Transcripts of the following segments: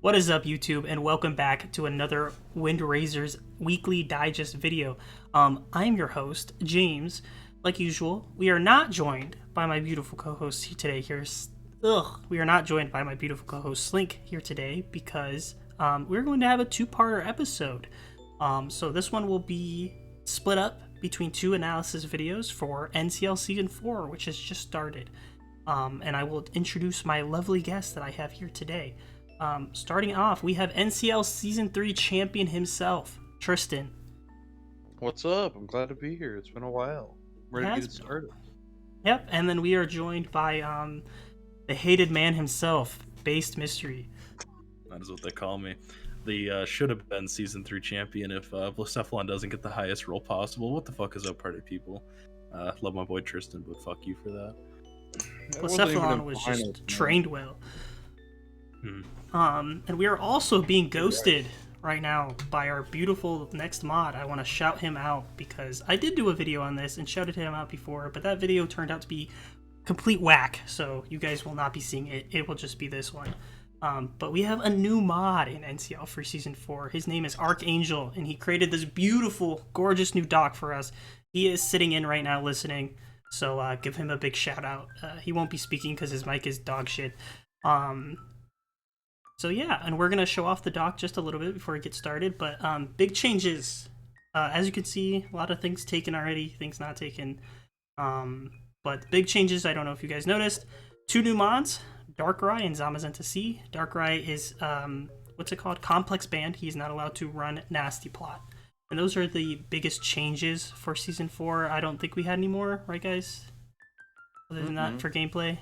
What is up, YouTube, and welcome back to another Wind Razors weekly digest video. I am your host, James. Like usual, we are not joined by my beautiful co-host today. We are not joined by my beautiful co-host Slink here today because we're going to have a two-parter episode. So this one will be split up between two analysis videos for NCL Season 4, which has just started. And I will introduce my lovely guest that I have here today. Starting off, we have NCL Season 3 champion himself, Tristan. What's up? I'm glad to be here. It's been a while. I'm ready to get it started. Yep, and then we are joined by the hated man himself, Based Mystery. That is what they call me. The should have been Season 3 champion if Blacephalon doesn't get the highest roll possible. What the fuck is up, party people? Love my boy Tristan, but fuck you for that. Blacephalon was just trained well. And we are also being ghosted right now by our beautiful next mod. I want to shout him out because I did do a video on this and shouted him out before, but that video turned out to be complete whack, so you guys will not be seeing it. It will just be this one. But we have a new mod in NCL for Season 4. His name is Archangel, and he created this beautiful, gorgeous new doc for us. He is sitting in right now listening, so give him a big shout out. He won't be speaking because his mic is dog shit. So yeah, and we're going to show off the doc just a little bit before we get started, but big changes. As you can see, a lot of things taken already, things not taken. But big changes, I don't know if you guys noticed. Two new mods, Darkrai and Zamazenta C. Darkrai is, what's it called? Complex banned. He's not allowed to run Nasty Plot. And those are the biggest changes for Season 4. I don't think we had any more, right guys? Other than that, for gameplay.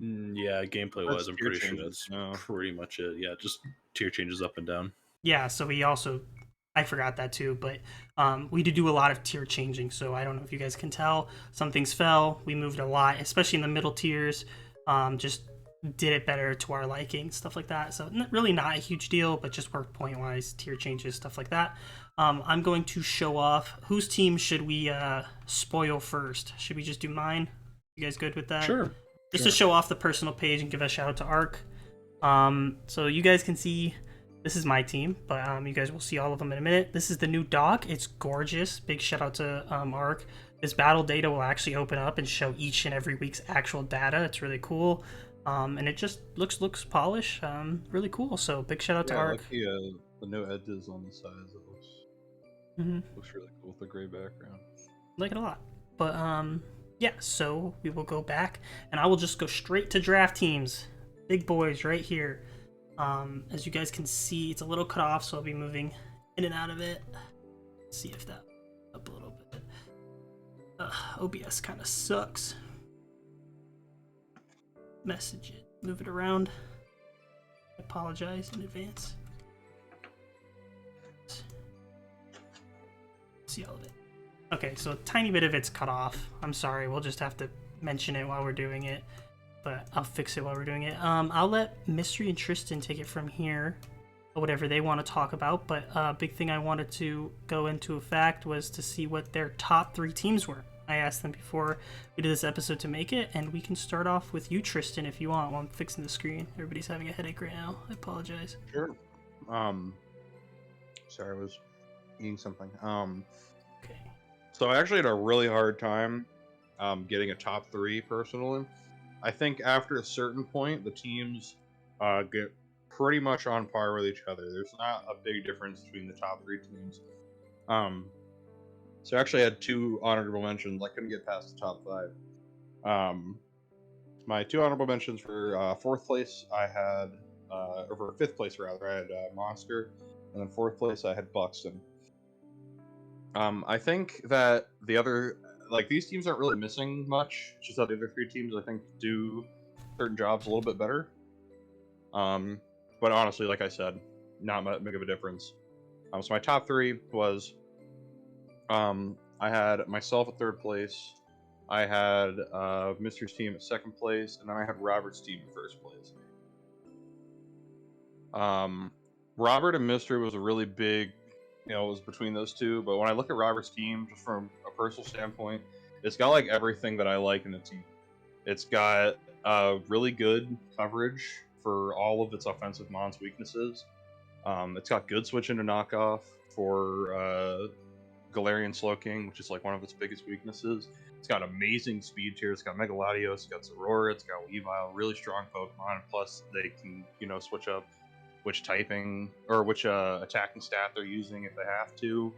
Yeah, gameplay-wise, I'm pretty sure that's pretty much it. Yeah, just tier changes up and down. Yeah, so we also, I forgot that too, but we did do a lot of tier changing, so I don't know if you guys can tell. Some things fell, we moved a lot, especially in the middle tiers, just did it better to our liking, stuff like that. So really not a huge deal, but just work point-wise, tier changes, stuff like that. I'm going to show off, whose team should we spoil first? Should we just do mine? You guys good with that? Sure. Just to show off the personal page and give a shout out to Arc. So you guys can see, this is my team, but you guys will see all of them in a minute. This is the new doc. It's gorgeous. Big shout out to Arc. This battle data will actually open up and show each and every week's actual data. It's really cool. And it just looks polished. Really cool. So big shout out to Arc. Like the no edges on the sides. It looks really cool with the gray background. Like it a lot. But yeah, so we will go back, and I will just go straight to draft teams. Big boys right here. As you guys can see, it's a little cut off, so I'll be moving in and out of it. Let's see if that up a little bit. OBS kind of sucks. Message it. Move it around. I apologize in advance. See all of it. Okay, so a tiny bit of it's cut off. I'm sorry, we'll just have to mention it while we're doing it, but I'll fix it while we're doing it. I'll let Mystery and Tristan take it from here, or whatever they want to talk about, but big thing I wanted to go into a fact was to see what their top 3 teams were. I asked them before we did this episode to make it, and we can start off with you, Tristan, if you want, while I'm fixing the screen. Everybody's having a headache right now. I apologize. Sure. Sorry, I was eating something. Okay. So I actually had a really hard time getting a top 3 personally. I think after a certain point, the teams get pretty much on par with each other. There's not a big difference between the top 3 teams. So I actually had 2 honorable mentions. I couldn't get past the top 5. My 2 honorable mentions for 4th place, I had, or for 5th place rather, I had Monster, and then 4th place I had Buxton. I think that the other, these teams aren't really missing much. It's just that the other 3 teams, I think, do certain jobs a little bit better. But honestly, like I said, not much big of a difference. So my top 3 was, I had myself at 3rd place, I had Mystery's team at 2nd place, and then I had Robert's team at 1st place. Robert and Mystery was a really big, it was between those two, but when I look at Robert's team, just from a personal standpoint, it's got like everything that I like in the team. It's got really good coverage for all of its offensive Mon's weaknesses. It's got good switch into knockoff for Galarian Slowking, which is like one of its biggest weaknesses. It's got amazing speed tier. It's got Mega Latios, it's got Zorora, it's got Weavile, really strong Pokemon. Plus, they can switch up which typing or which attacking stat they're using if they have to.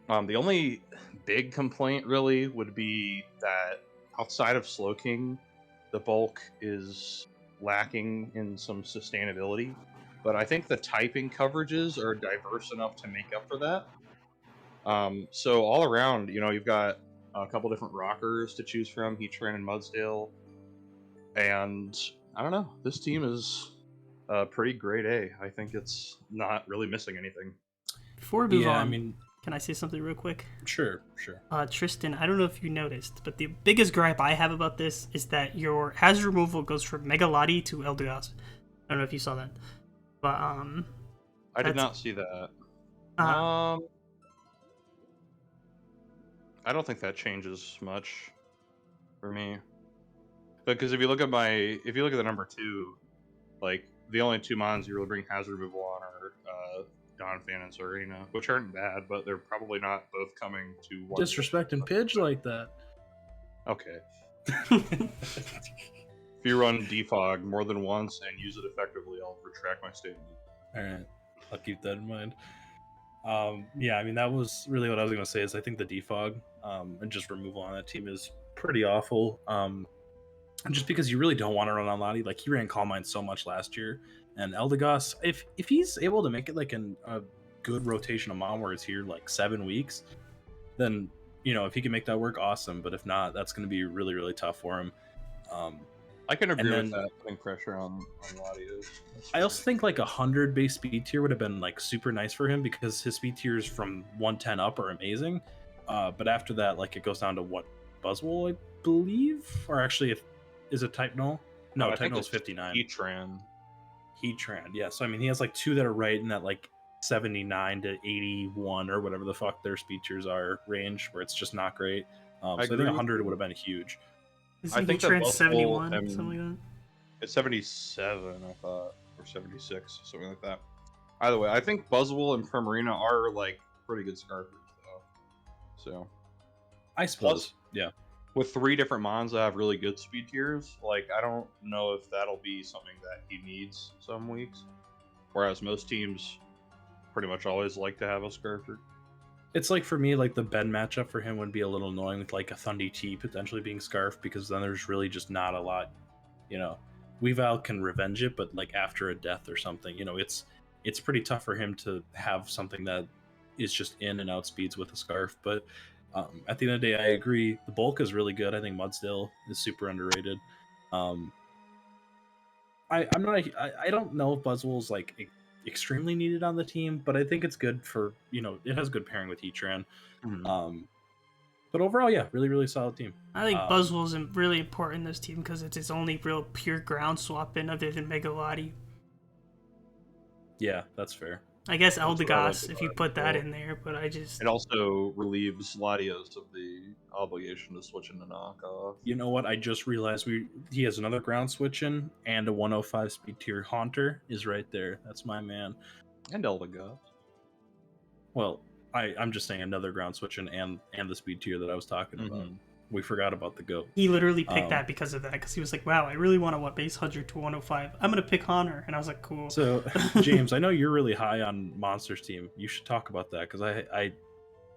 The only big complaint really would be that outside of Slowking, the bulk is lacking in some sustainability. But I think the typing coverages are diverse enough to make up for that. So all around, you've got a couple different rockers to choose from, Heatran and Mudsdale. And I don't know, this team is pretty grade A. I think it's not really missing anything. Before we move Yeah, on, I mean, can I say something real quick? sure. Tristan, I don't know if you noticed, but the biggest gripe I have about this is that your hazard removal goes from Mega Lati to Eldegoss. I don't know if you saw that. But, I did not see that. Uh, I don't think that changes much for me. Because if you look at the number 2, like the only 2 mons you really bring hazard removal on are Donphan and Serena, which aren't bad, but they're probably not both coming to one. Disrespecting Pidge like that. Okay. If you run Defog more than once and use it effectively, I'll retract my statement. All right, I'll keep that in mind. Yeah, I mean, that was really what I was going to say. Is I think the defog and just removal on that team is pretty awful. Just because you really don't want to run on Lottie. Like, he ran Calm Mind so much last year, and Eldegoss, if he's able to make it like a good rotation of Mon where it's here like 7 weeks, then if he can make that work, awesome. But if not, that's going to be really, really tough for him. I can agree with that, putting pressure on Latios. I also think like 100 base speed tier would have been like super nice for him because his speed tiers from 110 up are amazing. But after that, like, it goes down to what, Buzzwole, I believe? Or actually, is it Type Null? No, Type Null is 59. Heatran, yeah. So I mean, he has like 2 that are right in that like 79 to 81 or whatever the fuck their speed tiers are range, where it's just not great. So I think 100 would have been huge. I think Heatran's 71, something like that. It's 77, I thought, or 76, something like that. Either way, I think Buzzwole and Primarina are like pretty good Scarfers, though. So, I suppose, yeah. With 3 different mons that have really good speed tiers, like, I don't know if that'll be something that he needs some weeks. Whereas most teams pretty much always like to have a Scarfer. It's like, for me, like, the Ben matchup for him would be a little annoying with like a Thundy T potentially being Scarf, because then there's really just not a lot, Weavile can revenge it, but like after a death or something, it's pretty tough for him to have something that is just in and out speeds with a Scarf. But at the end of the day, I agree. The bulk is really good. I think Mudsdale is super underrated. I don't know if Buzzwole's like extremely needed on the team, but I think it's good for, it has good pairing with Heatran. Mm-hmm. But overall, yeah, really, really solid team. I think Buzzwole's really important in this team because it's its only real pure ground swap in other than Mega Lati. Yeah, that's fair. I guess Eldegoss, if you put that in there, but It also relieves Latios of the obligation to switch into knockoff. You know what? I just realized he has another ground switch in, and a 105 speed tier Haunter is right there. That's my man. And Eldegoss. Well, I'm just saying another ground switch in and the speed tier that I was talking about. We forgot about the GOAT. He literally picked that because of that, because he was like, wow, I really want to base 100 to 105. I'm going to pick Haunter. And I was like, cool. So, James, I know you're really high on Monsters team. You should talk about that, because I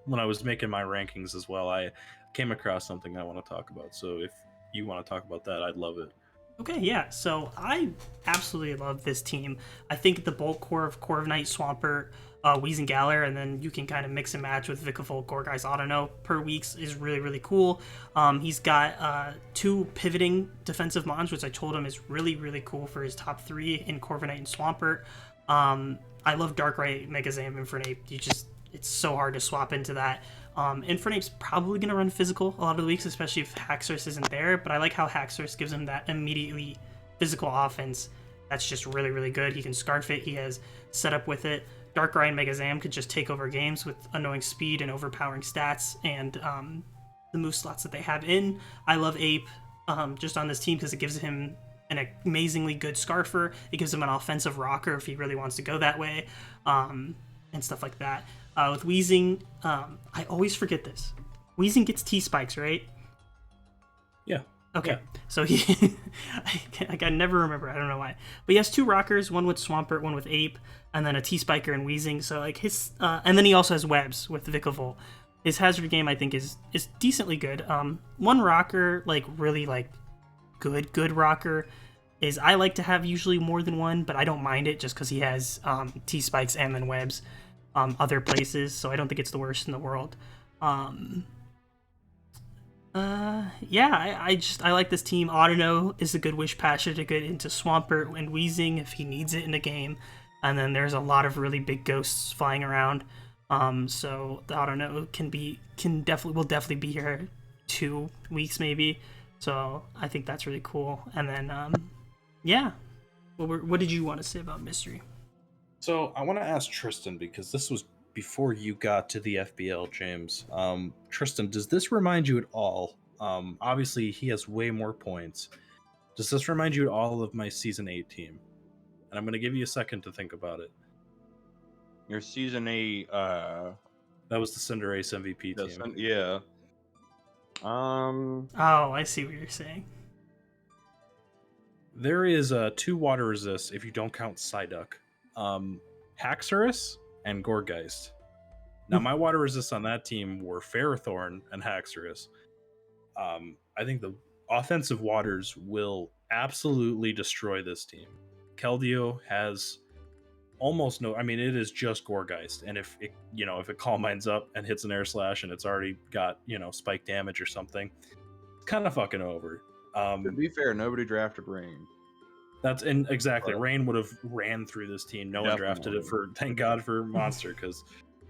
when I was making my rankings as well, I came across something I want to talk about. So if you want to talk about that, I'd love it. Okay, yeah. So I absolutely love this team. I think the bulk core of Corviknight, Swampert, Weezingale, and then you can kind of mix and match with Vikavolt, Gorgeist, Autono per weeks is really, really cool. He's got 2 pivoting defensive mons, which I told him is really, really cool for his top 3 in Corviknight and Swampert. I love Darkrai, Megazam, Infernape. It's so hard to swap into that. Infernape's probably going to run physical a lot of the weeks, especially if Haxorus isn't there, but I like how Haxorus gives him that immediately physical offense. That's just really, really good. He can Scarf it. He has setup with it. Darkrai and Megazam could just take over games with annoying speed and overpowering stats and the move slots that they have in. I love Ape just on this team because it gives him an amazingly good scarfer. It gives him an offensive rocker if he really wants to go that way, and stuff like that. With Weezing, I always forget this. Weezing gets T-spikes, right? Yeah. Okay, Yeah. so he, I can never remember. I don't know why, but he has 2 rockers, one with Swampert, one with Ape, and then a T-spiker and Weezing. So like his, and then he also has webs with Vikavolt. His hazard game, I think, is decently good. One rocker, like really like good rocker, is I like to have usually more than one, but I don't mind it just because he has T-spikes and then webs other places, so I don't think it's the worst in the world. Yeah, I like this team. Autono is a good wish patcher to get into Swampert and Weezing if he needs it in a game. And then there's a lot of really big ghosts flying around. So the Autono will definitely be here 2 weeks maybe. So I think that's really cool. And then yeah. What did you want to say about Mystery? So I want to ask Tristan, because this was before you got to the FBL, James. Tristan, does this remind you at all? Obviously, he has way more points. Does this remind you at all of my Season 8 team? And I'm going to give you a second to think about it. Your Season 8, That was the Cinderace MVP team. yeah. Oh, I see what you're saying. There is 2 water resists if you don't count Psyduck. Haxorus and Gourgeist. Now, my water resists on that team were Ferrothorn and Haxorus. I think the offensive waters will absolutely destroy this team. Keldeo has almost no. I mean, it is just Gourgeist, and if it Calm Minds up and hits an Air Slash and it's already got spike damage or something, it's kind of fucking over. To be fair, nobody drafted Rain. That's exactly. Rain would have ran through this team. No one drafted it for. Thank God for Monster, because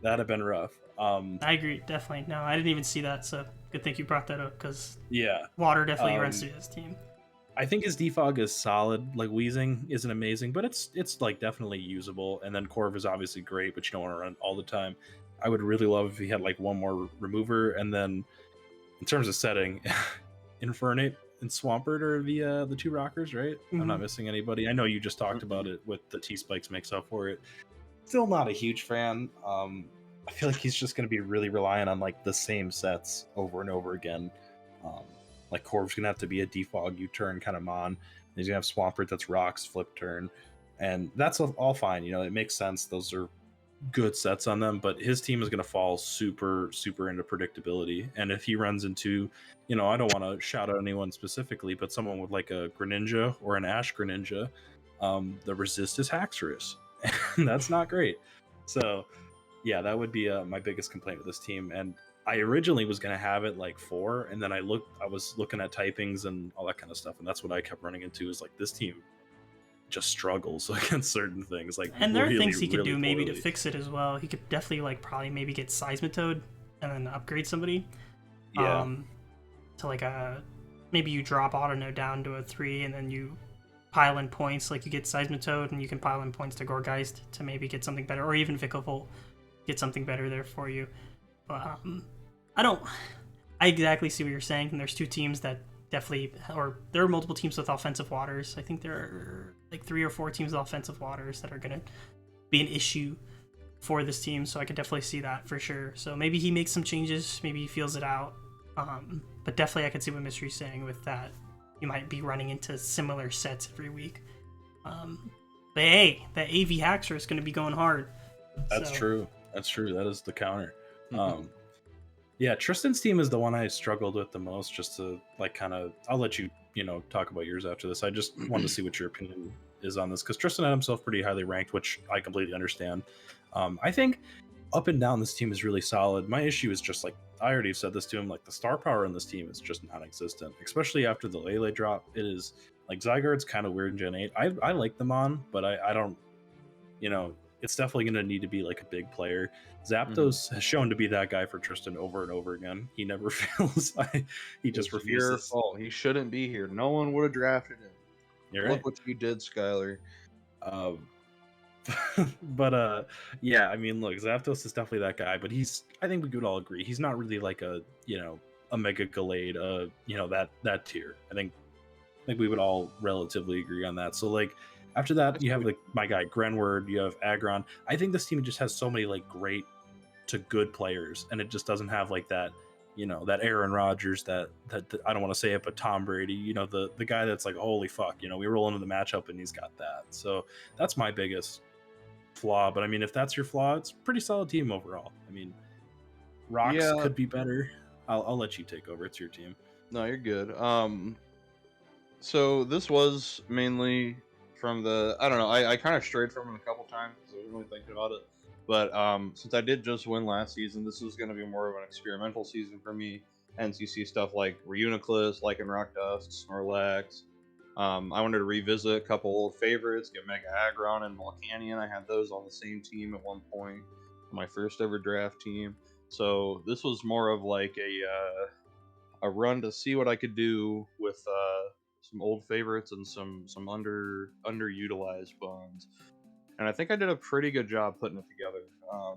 that'd have been rough. I agree, definitely. No, I didn't even see that, so good thing you brought that up, because yeah, water definitely runs through this team. I think his defog is solid. Like, Weezing isn't amazing, but it's like definitely usable. And then Corv is obviously great, but you don't want to run all the time. I would really love if he had like one more remover. And then in terms of setting, Infernate and Swampert are the 2 rockers, right? Mm-hmm. I'm not missing anybody. I know you just talked about it with the T-spikes makes up for it. Still not a huge fan. I feel like he's just going to be really reliant on like the same sets over and over again. Like Corv's going to have to be a defog U-turn kind of mon. He's going to have Swampert that's rocks, flip turn. And that's all fine. It makes sense. Those are good sets on them, but his team is going to fall super, super into predictability. And if he runs into, I don't want to shout out anyone specifically, but someone with like a Greninja or an Ash Greninja, the resist is Haxorus. And that's not great. So yeah, that would be my biggest complaint with this team. And I originally was going to have it like 4, and then I was looking at typings and all that kind of stuff, and that's what I kept running into, is like this team just struggles against certain things. Like, and there are things he could do maybe to fix it as well. He could definitely like probably maybe get Seismitoad and then upgrade somebody. Yeah. To like maybe you drop Autono down to a 3, and then you pile in points. Like you get Seismitoad, and you can pile in points to Gourgeist to maybe get something better, or even Vikavolt. Get something better there for you. But I exactly see what you're saying. And there's 2 teams that definitely, or there are multiple teams with offensive waters. I think there are like 3 or 4 teams with offensive waters that are going to be an issue for this team. So I could definitely see that for sure. So maybe he makes some changes. Maybe he feels it out. But definitely I could see what Mystery's saying with that. You might be running into similar sets every week. But hey, that AV Haxor is going to be going hard. That's true. That's true. That is the counter. Yeah, Tristan's team is the one I struggled with the most, just to like kind of, I'll let you, talk about yours after this. I just wanted to see what your opinion is on this, because Tristan had himself pretty highly ranked, which I completely understand. I think up and down this team is really solid. My issue is just like, I already said this to him, like the star power in this team is just non-existent, especially after the Lele drop. It is like Zygarde's kind of weird in Gen 8. I like them on, but I don't, it's definitely going to need to be like a big player. Zapdos has shown to be that guy for Tristan over and over again. He never fails. He just refuses. Your fault. He shouldn't be here. No one would have drafted him. You're right. Look what you did, Skylar. But yeah, I mean, look, Zapdos is definitely that guy, but I think we could all agree, he's not really like a, a Mega Gallade, that tier. I think think we would all relatively agree on that. So like after that, you have like my guy Grenward, you have Agron. I think this team just has so many like great to good players, and it just doesn't have like that, that Aaron Rodgers, that I don't want to say it, but Tom Brady, the guy that's like, holy fuck, we roll into the matchup and he's got that. So that's my biggest flaw. But I mean, if that's your flaw, it's a pretty solid team overall. I mean, Rocks could be better. I'll let you take over. It's your team. No, you're good. So this was mainly from I don't know, I kind of strayed from it a couple times because I wasn't really thinking about it. But since I did just win last season, this is going to be more of an experimental season for me. NCC stuff like Reuniclus, Lycan Rock Dust, Snorlax. I wanted to revisit a couple old favorites, get Mega Aggron and Volcanion. I had those on the same team at one point, my first ever draft team. So this was more of like a run to see what I could do with some old favorites and some underutilized bones. And I think I did a pretty good job putting it together.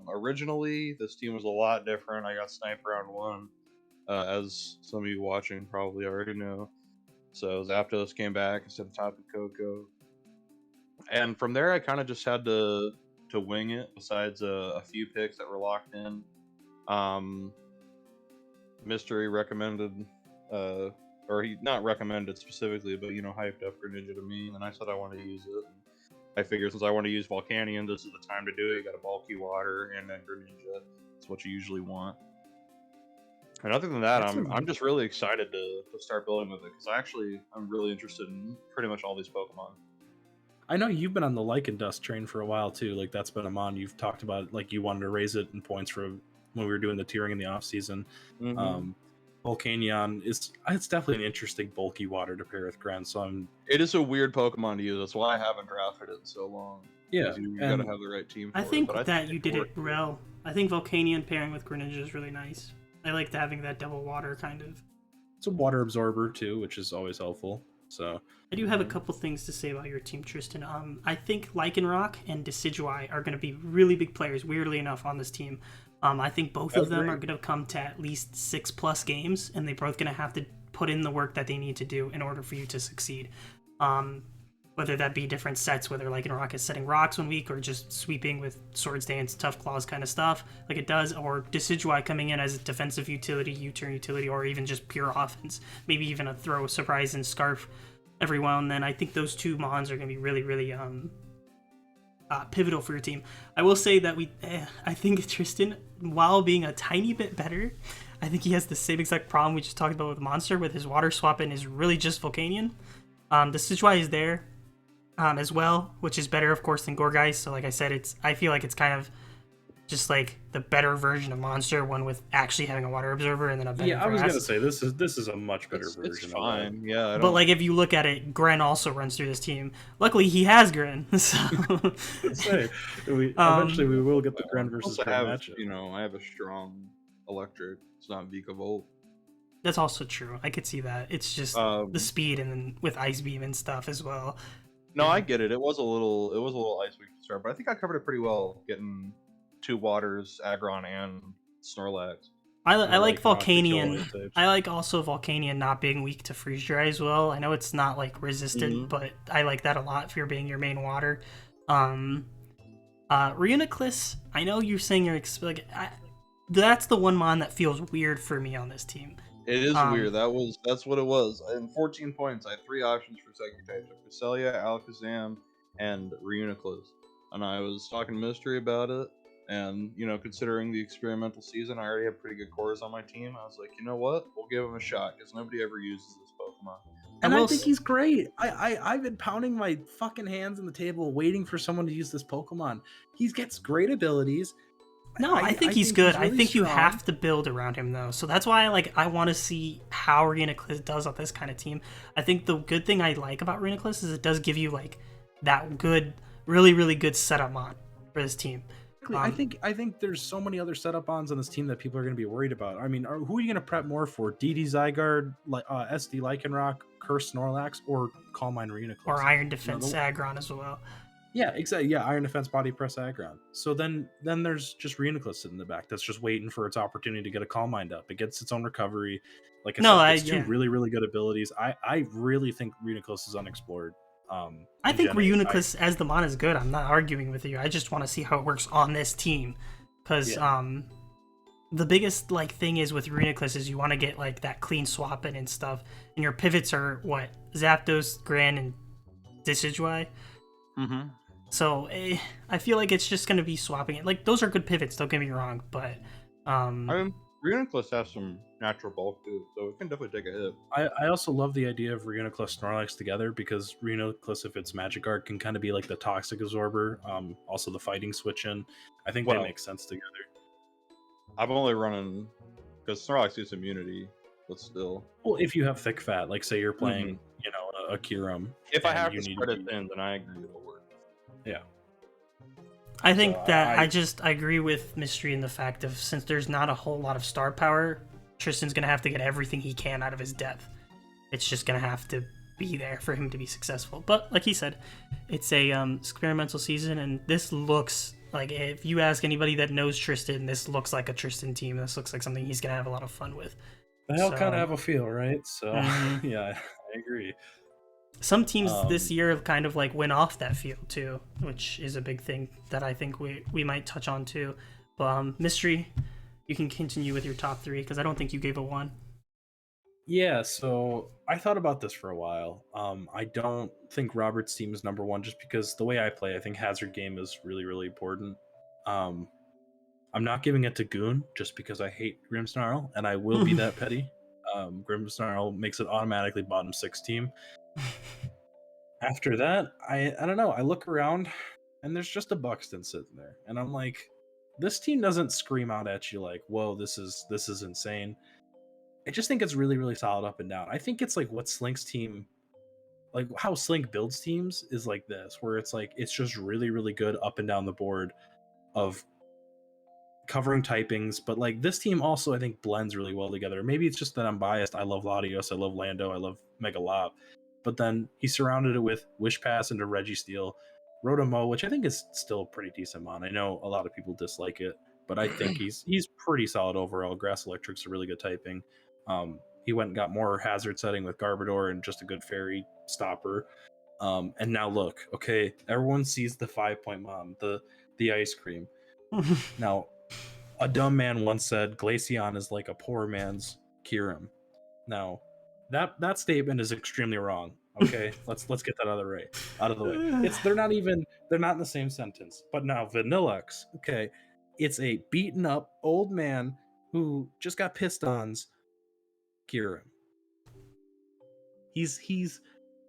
Originally, this team was a lot different. I got sniped round 1, as some of you watching probably already know. So Zapdos came back instead of Tapu Koko. And from there, I kind of just had to wing it, besides a few picks that were locked in. Mystery recommended, or he not recommended specifically, but hyped up Greninja to me, and I said I wanted to use it. I figured since I want to use Volcanion, this is the time to do it. You got a bulky water and then Greninja. That's what you usually want. And other than that, I'm just really excited to start building with it, because I'm really interested in pretty much all these Pokemon. I know you've been on the Lycan Dust train for a while too. Like that's been a mon you've talked about. Like you wanted to raise it in points for when we were doing the tiering in the off season. Mm-hmm. Volcanion it's definitely an interesting bulky water to pair with Gren. So it is a weird Pokemon to use. That's why I haven't drafted it in so long. Yeah, you gotta have the right team. I think you did it well. I think Volcanion pairing with Greninja is really nice. I liked having that double water kind of. It's a water absorber too, which is always helpful. So I do have a couple things to say about your team, Tristan. I think Lycanroc and Decidueye are going to be really big players, weirdly enough, on this team. I think both of them are going to come to at least 6+ games, and they're both going to have to put in the work that they need to do in order for you to succeed. Whether that be different sets, whether Lycanroc is setting rocks 1 week or just sweeping with Swords Dance, Tough Claws kind of stuff, like it does, or Decidueye coming in as a defensive utility, U-turn utility, or even just pure offense. Maybe even a throw, surprise, and Scarf every while and then. I think those two mons are going to be really, really pivotal for your team. I will say that I think Tristan, while being a tiny bit better, I think he has the same exact problem we just talked about with Monster, with his water swap and is really just Volcanion. The Decidueye is there as well, which is better, of course, than Gourgeist. So like I said, I feel like it's kind of just like the better version of Monster, one with actually having a water absorber and then a better I was gonna say this is a much better version. It's fine, yeah. But like if you look at it, Gren also runs through this team. Luckily, he has Gren. So eventually we will get the Gren versus Gren matchup. I have a strong electric. It's not Vikavolt. That's also true. I could see that. It's just the speed, and then with Ice Beam and stuff as well. No, I get it. It was a little Ice Beam to start, but I think I covered it pretty well, getting 2 waters, Aggron and Snorlax. I like Volcanion. I like also Volcanion not being weak to freeze dry as well. I know it's not like resistant, but I like that a lot for being your main water. Reuniclus, I know you're saying that's the one mon that feels weird for me on this team. It is weird. That's what it was. In 14 points, I had 3 options for second types: Cresselia, Alakazam, and Reuniclus. And I was talking to Mystery about it. And, considering the experimental season, I already have pretty good cores on my team. I was like, you know what? We'll give him a shot, because nobody ever uses this Pokemon. And I think he's great. I've been pounding my fucking hands on the table waiting for someone to use this Pokemon. He gets great abilities. No, I think he's good. Really I think strong. You have to build around him, though. So that's why I want to see how Reuniclus does on this kind of team. I think the good thing I like about Reuniclus is it does give you, that good, really, really good setup mon for this team. I think there's so many other setup ons on this team that people are going to be worried about. I mean, who are you going to prep more for? DD Zygarde, SD Lycanroc, Curse Snorlax, or Calm Mind Reuniclus? Or Iron Defense Aggron as well. Yeah, exactly. Yeah, Iron Defense, Body Press, Aggron. So then there's just Reuniclus sitting in the back that's just waiting for its opportunity to get a Calm Mind up. It gets its own recovery. Like I No, said, gets two yeah. really, really good abilities. I really think Reuniclus is unexplored. I In think Gen 8. Reuniclus as the mon is good. I'm not arguing with you. I just want to see how it works on this team, because the biggest like thing is with Reuniclus is you want to get like that clean swap in and stuff, and your pivots are what Zapdos, Gran, and Decidueye. Mm-hmm. So I feel like it's just gonna be swapping it. Like those are good pivots. Don't get me wrong, but I mean, Reuniclus has some natural bulk too, so it can definitely take a hit. I also love the idea of Reuniclus Snorlax together, because Reuniclus, if it's Magikarp, can kind of be like the Toxic Absorber, also the Fighting switch in. I think they make sense together. I'm only running because Snorlax uses immunity, but still. Well, if you have thick fat, like say you're playing, you know, a Kyurem. If I have to spread it thin, then I agree it'll work. Yeah. I think that I agree with Mystery in the fact of, since there's not a whole lot of star power, Tristan's gonna have to get everything he can out of his depth. It's just gonna have to be there for him to be successful. But like he said, it's a experimental season, and this looks like, if you ask anybody that knows Tristan, this looks like a Tristan team. This looks like something he's gonna have a lot of fun with. They all kind of have a feel, right? So yeah, I agree. Some teams this year kind of like went off that field too, which is a big thing that I think we might touch on too. But Mystery, you can continue with your top three, because I don't think you gave a one. Yeah, so I thought about this for a while. I don't think Robert's team is number one, just because the way I play, I think Hazard Game is really, really important. I'm not giving it to Goon just because I hate Grimmsnarl, and I will be that petty. Grimmsnarl makes it automatically bottom 6 team. After that, I don't know. I look around, and there's just a Buxton sitting there, and I'm like, this team doesn't scream out at you like, "Whoa, this is insane." I just think it's really, really solid up and down. I think it's like what Slink's team, like how Slink builds teams, is like this, where it's like it's just really, really good up and down the board of covering typings, but like this team also I think blends really well together. Maybe it's just that I'm biased. I love Latios, I love Lando, I love Megalop, but then he surrounded it with Wish Pass into Registeel, Rotomo, which I think is still a pretty decent mon. I know a lot of people dislike it, but I think he's pretty solid overall. Grass Electric's a really good typing. He went and got more hazard setting with Garbodor and just a good fairy stopper. And now look, okay, everyone sees the 5-point mom, the ice cream. Now, a dumb man once said Glaceon is like a poor man's Kyurem. Now, that statement is extremely wrong. Okay, let's get that out of the way. They're not in the same sentence. But now Vanillux, okay, it's a beaten up old man who just got pistons. Kyurem. He's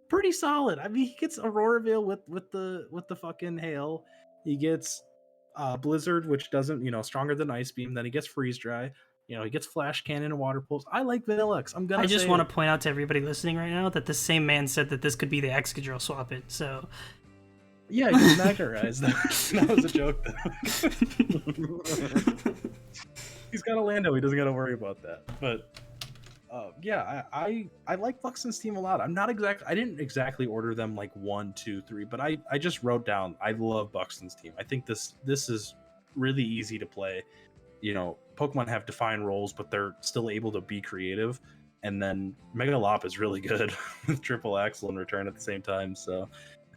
pretty solid. I mean, he gets Aurora Veil with the fucking hail. He gets Blizzard, which doesn't, stronger than Ice Beam. Then he gets Freeze Dry. He gets Flash Cannon and Water Pulse. I like Vanillux. I just want to point out to everybody listening right now that the same man said that this could be the Excadrill swap it. So yeah, he's Magnerized. That was a joke though. He's got a Lando. He doesn't got to worry about that. But yeah, I like Buxton's team a lot. I didn't exactly order them like 1, 2, 3, but I just wrote down I love Buxton's team. I think this is really easy to play. Pokemon have defined roles, but they're still able to be creative. And then Megalop is really good with Triple Axle and Return at the same time. So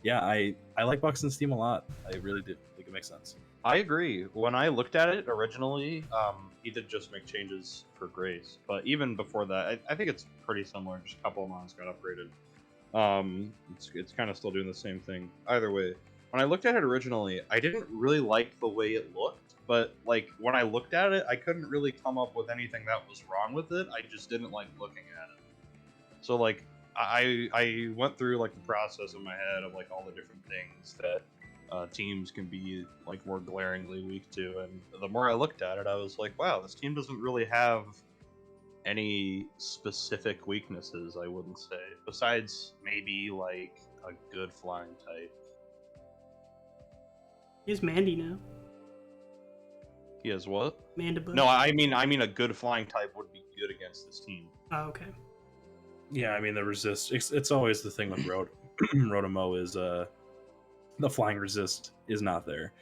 yeah, I like Buxton's team a lot. I really do think it makes sense. I agree. When I looked at it originally, he did just make changes for Grace, but even before that, I think it's pretty similar. Just a couple of mons got upgraded. It's kind of still doing the same thing. Either way, when I looked at it originally, I didn't really like the way it looked, but like when I looked at it, I couldn't really come up with anything that was wrong with it. I just didn't like looking at it. So like I went through like the process in my head of like all the different things that teams can be like more glaringly weak to, and the more I looked at it, I was like, wow, this team doesn't really have any specific weaknesses, I wouldn't say, besides maybe like a good flying type. He's Mandy now. He has what? Mandibuzz. No, I mean a good flying type would be good against this team. Oh, okay. Yeah, I mean the resist. It's always the thing with Rotomo is the flying resist is not there,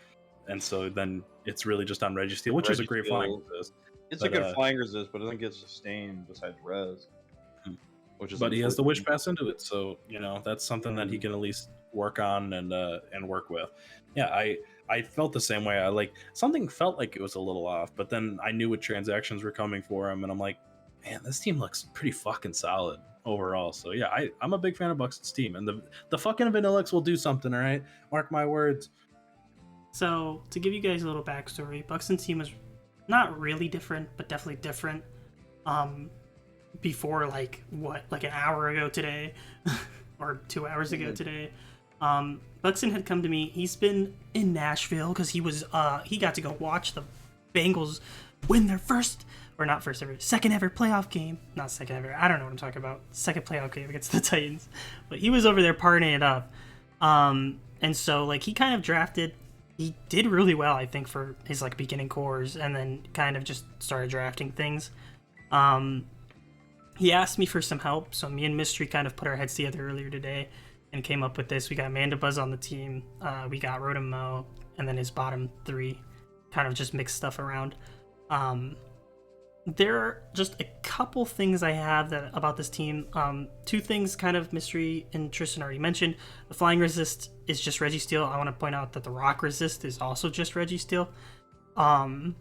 and so then it's really just on Registeel, which is a great flying resist. It's a good flying resist, but it doesn't get sustained besides res. Which is but he has the Witch Pass into it, so that's something that he can at least work on and work with. Yeah, I felt the same way. Something felt like it was a little off, but then I knew what transactions were coming for him, and I'm like, man, this team looks pretty fucking solid overall. So yeah, I'm a big fan of Buxton's team, and the fucking Vanillix will do something. All right, mark my words. So to give you guys a little backstory, Buxton's team was not really different, but definitely different. Before like an hour ago today or 2 hours ago today, Buxton had come to me. He's been in Nashville because he got to go watch the Bengals win their second ever playoff game. Not second ever, I don't know what I'm talking about. Second playoff game against the Titans. But he was over there partying it up. And so like he kind of drafted, he did really well, I think, for his like beginning cores, and then kind of just started drafting things. He asked me for some help, so me and Mystery kind of put our heads together earlier today and came up with this. We got Mandabuzz on the team, we got Rotom, and then his bottom three, kind of just mixed stuff around. There are just a couple things I have about this team. Two things kind of Mystery and Tristan already mentioned. The flying resist is just Registeel. I want to point out that the rock resist is also just Registeel. But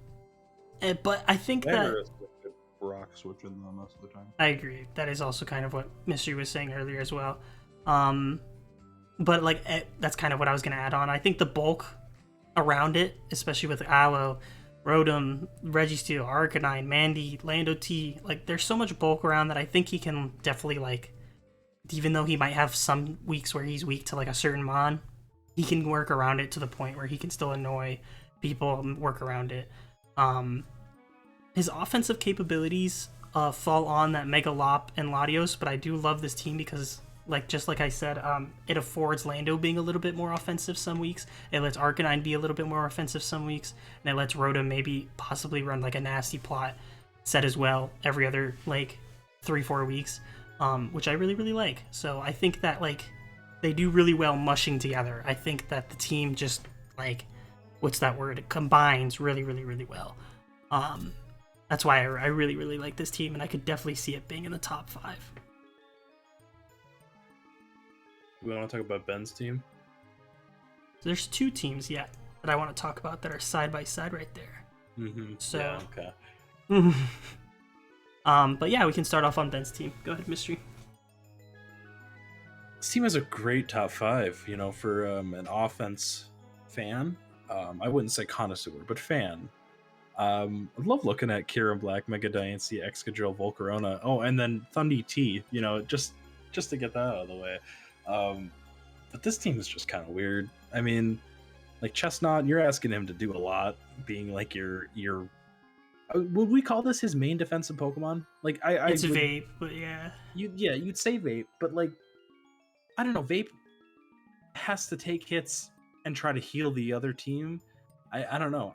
I think that rock switching though most of the time. I agree. That is also kind of what Mystery was saying earlier as well. But like that's kind of what I was going to add on. I think the bulk around it, especially with Aloe, Rotom, Registeel, Arcanine, Mandy, Lando T, like there's so much bulk around that I think he can definitely, like, even though he might have some weeks where he's weak to like a certain mon, he can work around it to the point where he can still annoy people and work around it. His offensive capabilities fall on that Mega Lop and Latios, but I do love this team because, just like I said, it affords Lando being a little bit more offensive some weeks. It lets Arcanine be a little bit more offensive some weeks, and it lets Rotom maybe possibly run like a nasty plot set as well every other 3-4 weeks, which I really, really like. So I think that they do really well mushing together. I think that the team just what's that word? It combines really, really, really well. That's why I really, really like this team, and I could definitely see it being in the top 5. We want to talk about Ben's team? There's 2 teams yet that I want to talk about that are side by side right there. Mm-hmm. So, yeah, okay. But yeah, we can start off on Ben's team. Go ahead, Mystery. This team is a great top 5, for an offense fan. I wouldn't say connoisseur, but fan. I love looking at Kieran Black, Mega Diancie, Excadrill, Volcarona. Oh, and then Thundy T, just to get that out of the way. But this team is just kind of weird. I mean, Chestnut, you're asking him to do a lot, being your would we call this his main defensive Pokemon? It's Vape, but yeah. You'd say Vape, but I don't know, Vape has to take hits and try to heal the other team. I don't know.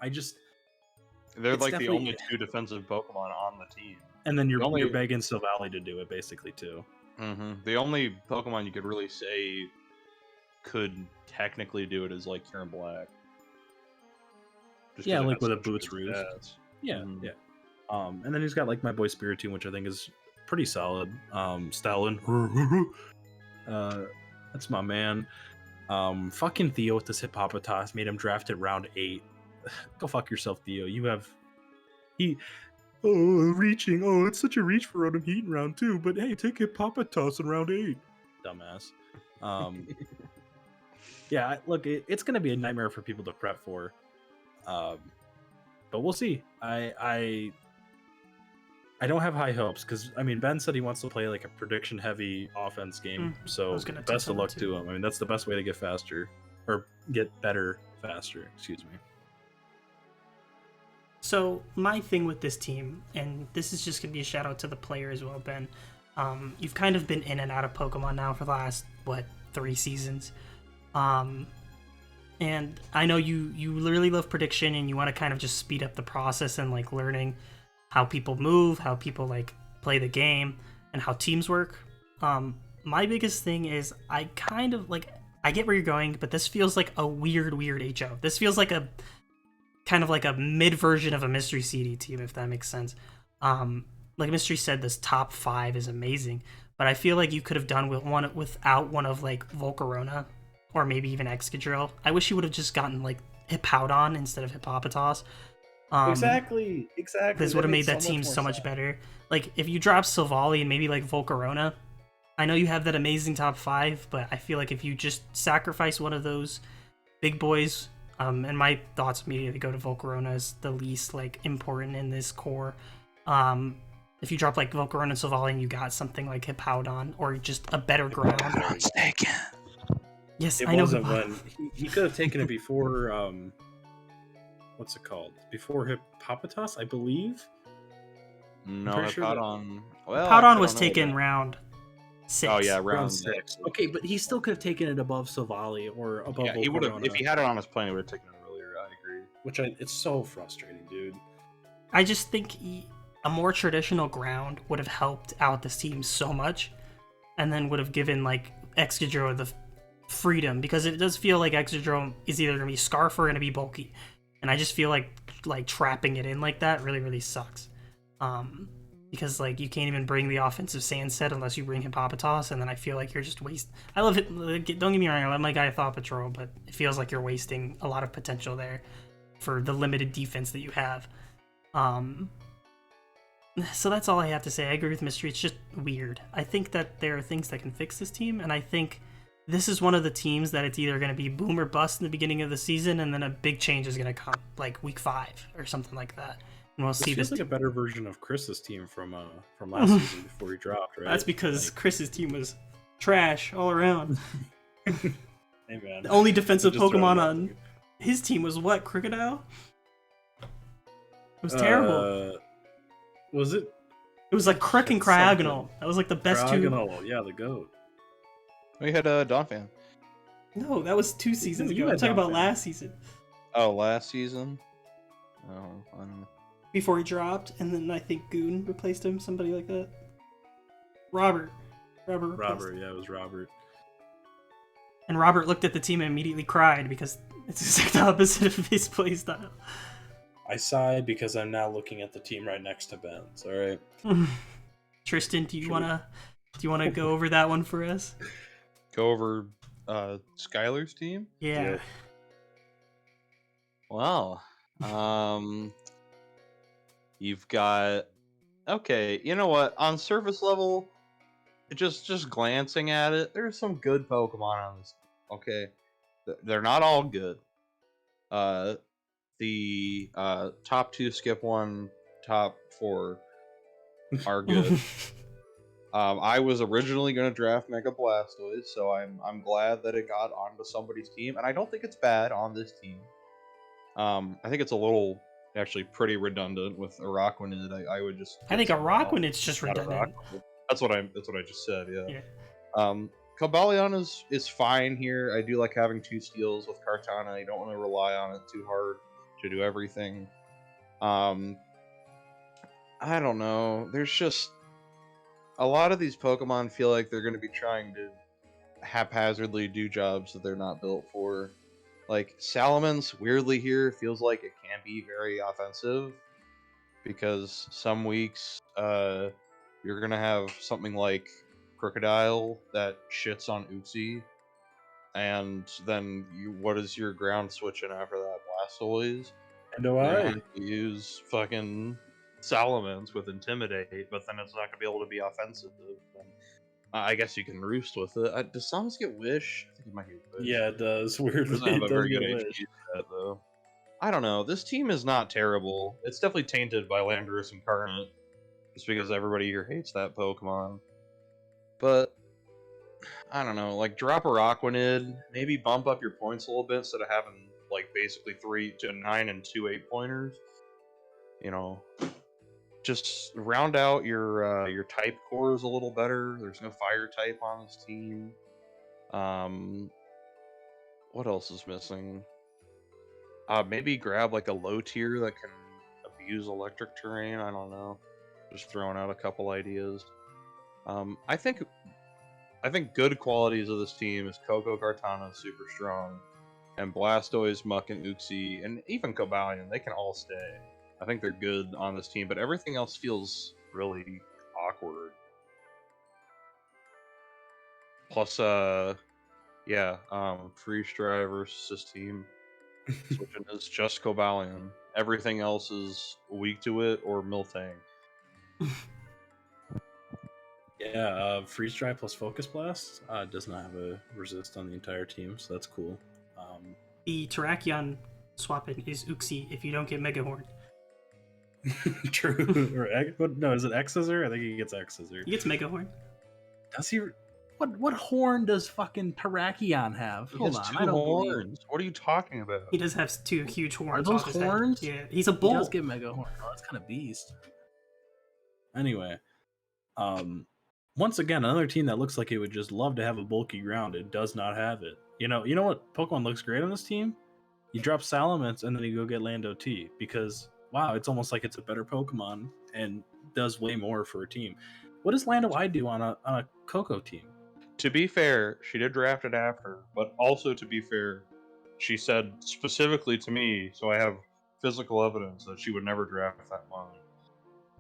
They're the only 2 defensive Pokemon on the team. And then you're begging Silvally to do it, basically, too. Mm-hmm. The only Pokemon you could really say could technically do it is Kieran Black. Just with a Boots Roost. Yeah, mm-hmm. Yeah. And then he's got my boy Spiritomb, which I think is pretty solid. Stalin. That's my man. Fucking Theo with this Hippopotas made him draft it round 8. Go fuck yourself, Theo. Reaching. Oh, it's such a reach for Rotom Heat in round 2, but hey, take Hippopotas in round 8. Dumbass. Yeah, look, it's going to be a nightmare for people to prep for. But we'll see. I don't have high hopes because, Ben said he wants to play a prediction-heavy offense game, so best of luck to him. That's the best way to get faster, or get better faster, excuse me. So my thing with this team, and this is just going to be a shout out to the player as well, Ben. You've kind of been in and out of Pokemon now for the last, 3 seasons. And I know you really love prediction and you want to kind of just speed up the process and learning how people move, how people play the game, and how teams work. My biggest thing is I kind of I get where you're going, but this feels like a weird HO. This feels like a kind of like a mid version of a Mystery CD team, if that makes sense. Like Mystery said, this top 5 is amazing, but I feel like you could have done without one of like Volcarona or maybe even Excadrill. I wish you would have just gotten like Hippowdon instead of Hippopotas. Exactly. This would have made that team so much better. Like if you drop Silvally and maybe like Volcarona, I know you have that amazing top 5, but I feel like if you just sacrifice one of those big boys, and my thoughts immediately go to Volcarona as the least like important in this core. If you drop like Volcarona and Silvally and you got something like Hippowdon or just a better ground. Yes, it I know. Wasn't when he could have taken it before. What's it called? Before Hippopotas, I believe. No, pretty sure Hippowdon. Well, Hippowdon was taken round 6. Oh yeah, round Round 6. Okay, but he still could have taken it above Silvally or above Yeah, he would have Volcarona, if he had it on his plane. He would have taken it earlier. I agree. it's so frustrating, dude. I just think a more traditional ground would have helped out this team so much, and then would have given like Excadrill the freedom, because it does feel like Excadrill is either going to be Scarf or going to be bulky, and I just feel like trapping it in like that really sucks. Because like you can't even bring the offensive sand set unless you bring Hippopotas, and then I feel like you're just I love it. Don't get me wrong, I love my guy Thought Patrol, but it feels like you're wasting a lot of potential there for the limited defense that you have. So that's all I have to say. I agree with Mystery. It's just weird. I think that there are things that can fix this team, and I think this is one of the teams that it's either going to be boom or bust in the beginning of the season, and then a big change is going to come, like week 5 or something like that. And we'll see. This feels like a better version of Chris's team from last season before he dropped, right? That's because Chris's team was trash all around. Hey man. The only defensive Pokemon on his team was what? Crocodile? It was terrible. Was it? It was like Crook and Cryogonal. That was like the best Cryogonal, two. Yeah, the GOAT. We had a Donphan. No, that was 2 seasons You ago. I'm talking about Donphan. last season. Oh, last season? Oh, I don't know. Before he dropped, and then I think Goon replaced him, somebody like that. Robert, yeah, it was Robert. And Robert looked at the team and immediately cried because it's exact opposite of his playstyle. I sighed because I'm now looking at the team right next to Ben's. All right. Tristan, do you wanna go over that one for us? Go over Skylar's team? Yeah. Well, you've got okay. You know what? On surface level, just glancing at it, there's some good Pokemon on this. Okay, they're not all good. The top 2 skip 1, top 4 are good. I was originally going to draft Mega Blastoise, so I'm glad that it got onto somebody's team, and I don't think it's bad on this team. I think it's a little actually pretty redundant with Araquanid. I would just. I think Araquanid's just redundant. That's what I just said. Yeah. Cobalion is fine here. I do like having 2 steals with Kartana. You don't want to rely on it too hard to do everything. I don't know. There's just a lot of these Pokemon feel like they're going to be trying to haphazardly do jobs that they're not built for. Like Salamence, weirdly here feels like it can be very offensive because some weeks you're gonna have something like Crocodile that shits on Uxie, and then what is your ground switching after that? Blastoise? And do I? You use fucking Salamence with Intimidate, but then it's not gonna be able to be offensive. And I guess you can Roost with it. Does Salamence get Wish? I think it might get Wish. Yeah, it does. Weirdly, It doesn't have it a does very get good Wish. HP set, though. I don't know. This team is not terrible. It's definitely tainted by Landorus Incarnate, just because everybody here hates that Pokemon. But I don't know. Like drop a Araquanid, maybe bump up your points a little bit instead of having like basically 3 to 9 and 2 8-pointers. You know, just round out your type cores a little better. There's no fire type on this team. What else is missing? Maybe grab like a low tier that can abuse electric terrain. I don't know. Just throwing out a couple ideas. I think I think good qualities of this team is Coco Cartana is super strong, and Blastoise, Muck, and Uxie, and even Cobalion, they can all stay. I think they're good on this team, but everything else feels really awkward. Plus, Free Strive versus this team. Switching is just Cobalion. Everything else is weak to it or Miltank. Yeah, Freeze Dry plus Focus Blast does not have a resist on the entire team, so that's cool. The Terrakion swap-in is Uxie if you don't get Mega Horn. True. No, is it X Scissor? I think he gets X Scissor. He gets Mega Horn. Does he? What horn does fucking Terrakion have? Hold on, I don't horns. What are you talking about? He does have 2 huge horns. Are those off his horns? Head. Yeah, he's a bull. He does get Mega Horn. Oh, that's kind of beast. Anyway, once again, another team that looks like it would just love to have a bulky ground. It does not have it. You know what Pokemon looks great on this team? You drop Salamence and then you go get Lando T because wow, it's almost like it's a better Pokemon and does way more for a team. What does Lando I do on a Coco team? To be fair, she did draft it after, but also to be fair, she said specifically to me, so I have physical evidence that she would never draft that line.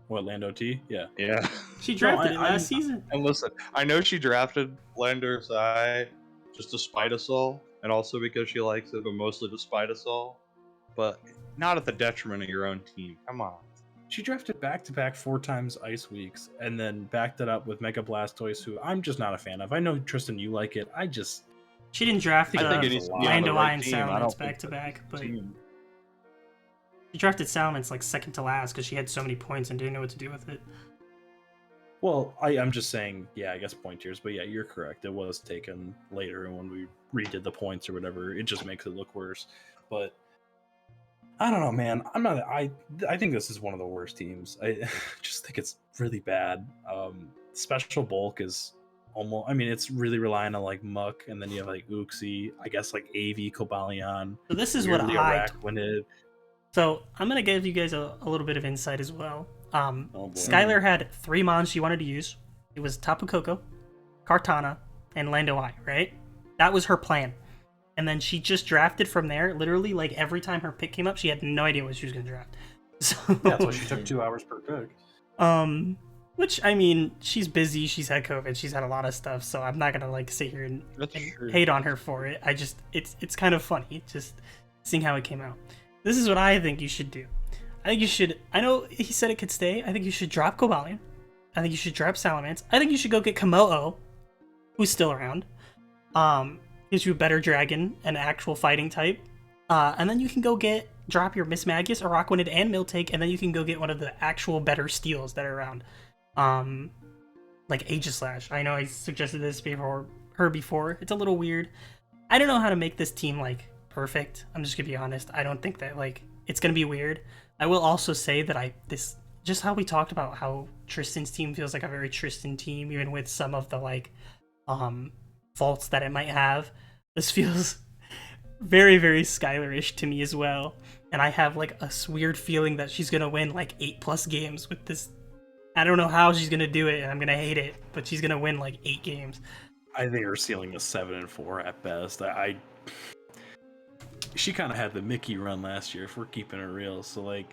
What, Lando T? Yeah. Yeah. She drafted it last season. And listen, I know she drafted Lando Sai just to spite us all, and also because she likes it, but mostly to spite us all. But not at the detriment of your own team. Come on. She drafted back-to-back 4 times Ice Weeks, and then backed it up with Mega Blastoise, who I'm just not a fan of. I know, Tristan, you like it. She didn't draft Lando right and Salamence back-to-back, but team. she drafted Salamence like second to last because she had so many points and didn't know what to do with it. Well, I'm just saying, yeah, I guess point tiers, but yeah, you're correct. It was taken later, and when we redid the points or whatever, it just makes it look worse. But I don't know, man. I think this is one of the worst teams. I just think it's really bad. Special bulk is almost. I mean, it's really relying on like Muck, and then you have like Uxie. I guess like AV, Cobalion. So this is what So I'm gonna give you guys a little bit of insight as well. Skylar had 3 mons she wanted to use. It was Tapu Koko, Kartana, and Lando I, right? That was her plan. And then she just drafted from there. Literally, like every time her pick came up, she had no idea what she was gonna draft. So that's why she took 2 hours per pick. Which I mean, she's busy. She's had COVID. She's had a lot of stuff. So I'm not gonna like sit here and hate on her for it. It's kind of funny just seeing how it came out. This is what I think you should do. I think you should. I know he said it could stay. I think you should drop Cobalion. I think you should drop Salamence. I think you should go get Komodo, who's still around. Gives you a better dragon, an actual fighting type. And then you can go drop your Miss Magius, Araquanid, and Miltank, and then you can go get one of the actual better steals that are around. Like Aegislash. I know I suggested this before. It's a little weird. I don't know how to make this team like perfect. I'm just gonna be honest. I don't think that like it's gonna be weird. I will also say that just how we talked about how Tristan's team feels like a very Tristan team, even with some of the like faults that it might have. This feels very, very Skylar-ish to me as well. And I have like a weird feeling that she's gonna win like 8+ games with this. I don't know how she's gonna do it, and I'm gonna hate it, but she's gonna win like 8 games. I think her ceiling is 7-4 at best. She kind of had the Mickey run last year, if we're keeping it real. So, like,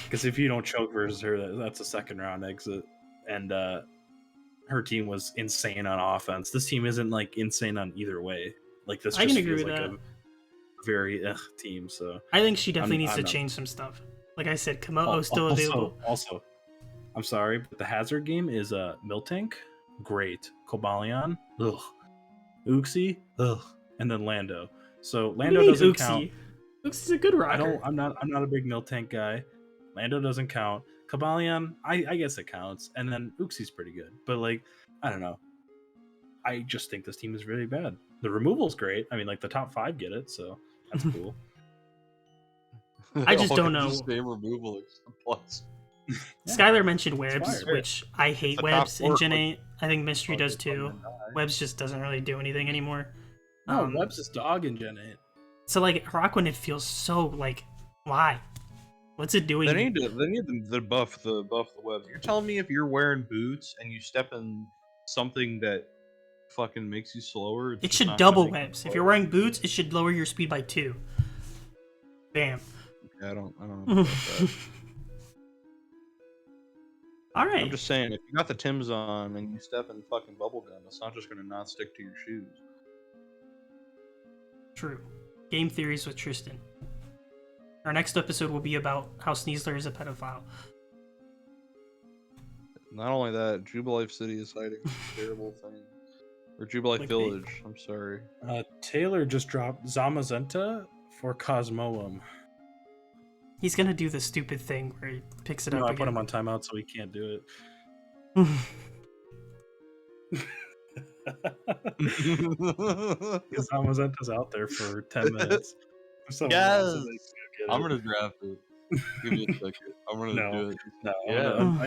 because if you don't choke versus her, that's a 2nd-round exit. And her team was insane on offense. This team isn't, like, insane on either way. Like, this just feels like a very team. So I think she definitely needs to change some stuff. Like I said, Komodo's still available. Also, I'm sorry, but the hazard game is Miltank, great. Cobalion, ugh. Uxie, ugh. And then Lando. So Lando doesn't count. Uxie's a good rocker. I'm not a big Miltank guy. Lando doesn't count. Cobalion, I guess it counts. And then Uxie's pretty good. But like, I don't know. I just think this team is really bad. The removal's great. I mean, like the top 5 get it, so that's cool. I just don't know. Same removal plus. Skylar mentioned webs, which I hate webs in Gen 8. I think Mystery does too. Webs just doesn't really do anything anymore. No, webs is dog in Gen 8. So like Araquanid feels so like, why? What's it doing? They need to buff the webs. You're telling me if you're wearing boots and you step in something that fucking makes you slower. It's It just should not gonna double make you whips. If slower. you're wearing boots, it should lower your speed by 2. Bam. Yeah, I don't know about that. All right. I'm just saying, if you got the Timbs on and you step in fucking bubblegum, it's not just gonna not stick to your shoes. True. Game theories with Tristan. Our next episode will be about how Sneasler is a pedophile. Not only that, Jubilife City is hiding some terrible things. Or Jubilife Clickbait. Village, I'm sorry. Taylor just dropped Zamazenta for Cosmoem. He's gonna do the stupid thing where he picks it No, up I again. put him on timeout so he can't do it. Zamazenta's out there for 10 minutes. Yes! I'm gonna draft it. Give me a second. I'm gonna No, do it. no, Yeah.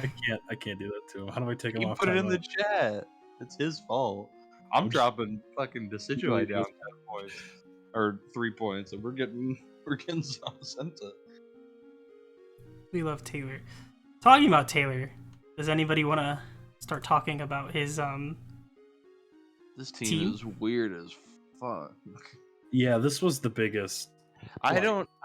I can't do that to him. How do I take him You off put it in the timeout? chat. It's his fault. I'm dropping fucking Decidueye down 10 points. Or 3 points, and we're getting Zamazenta. We love Taylor. Talking about Taylor, does anybody want to start talking about his This team is weird as fuck. Yeah, this was the biggest. I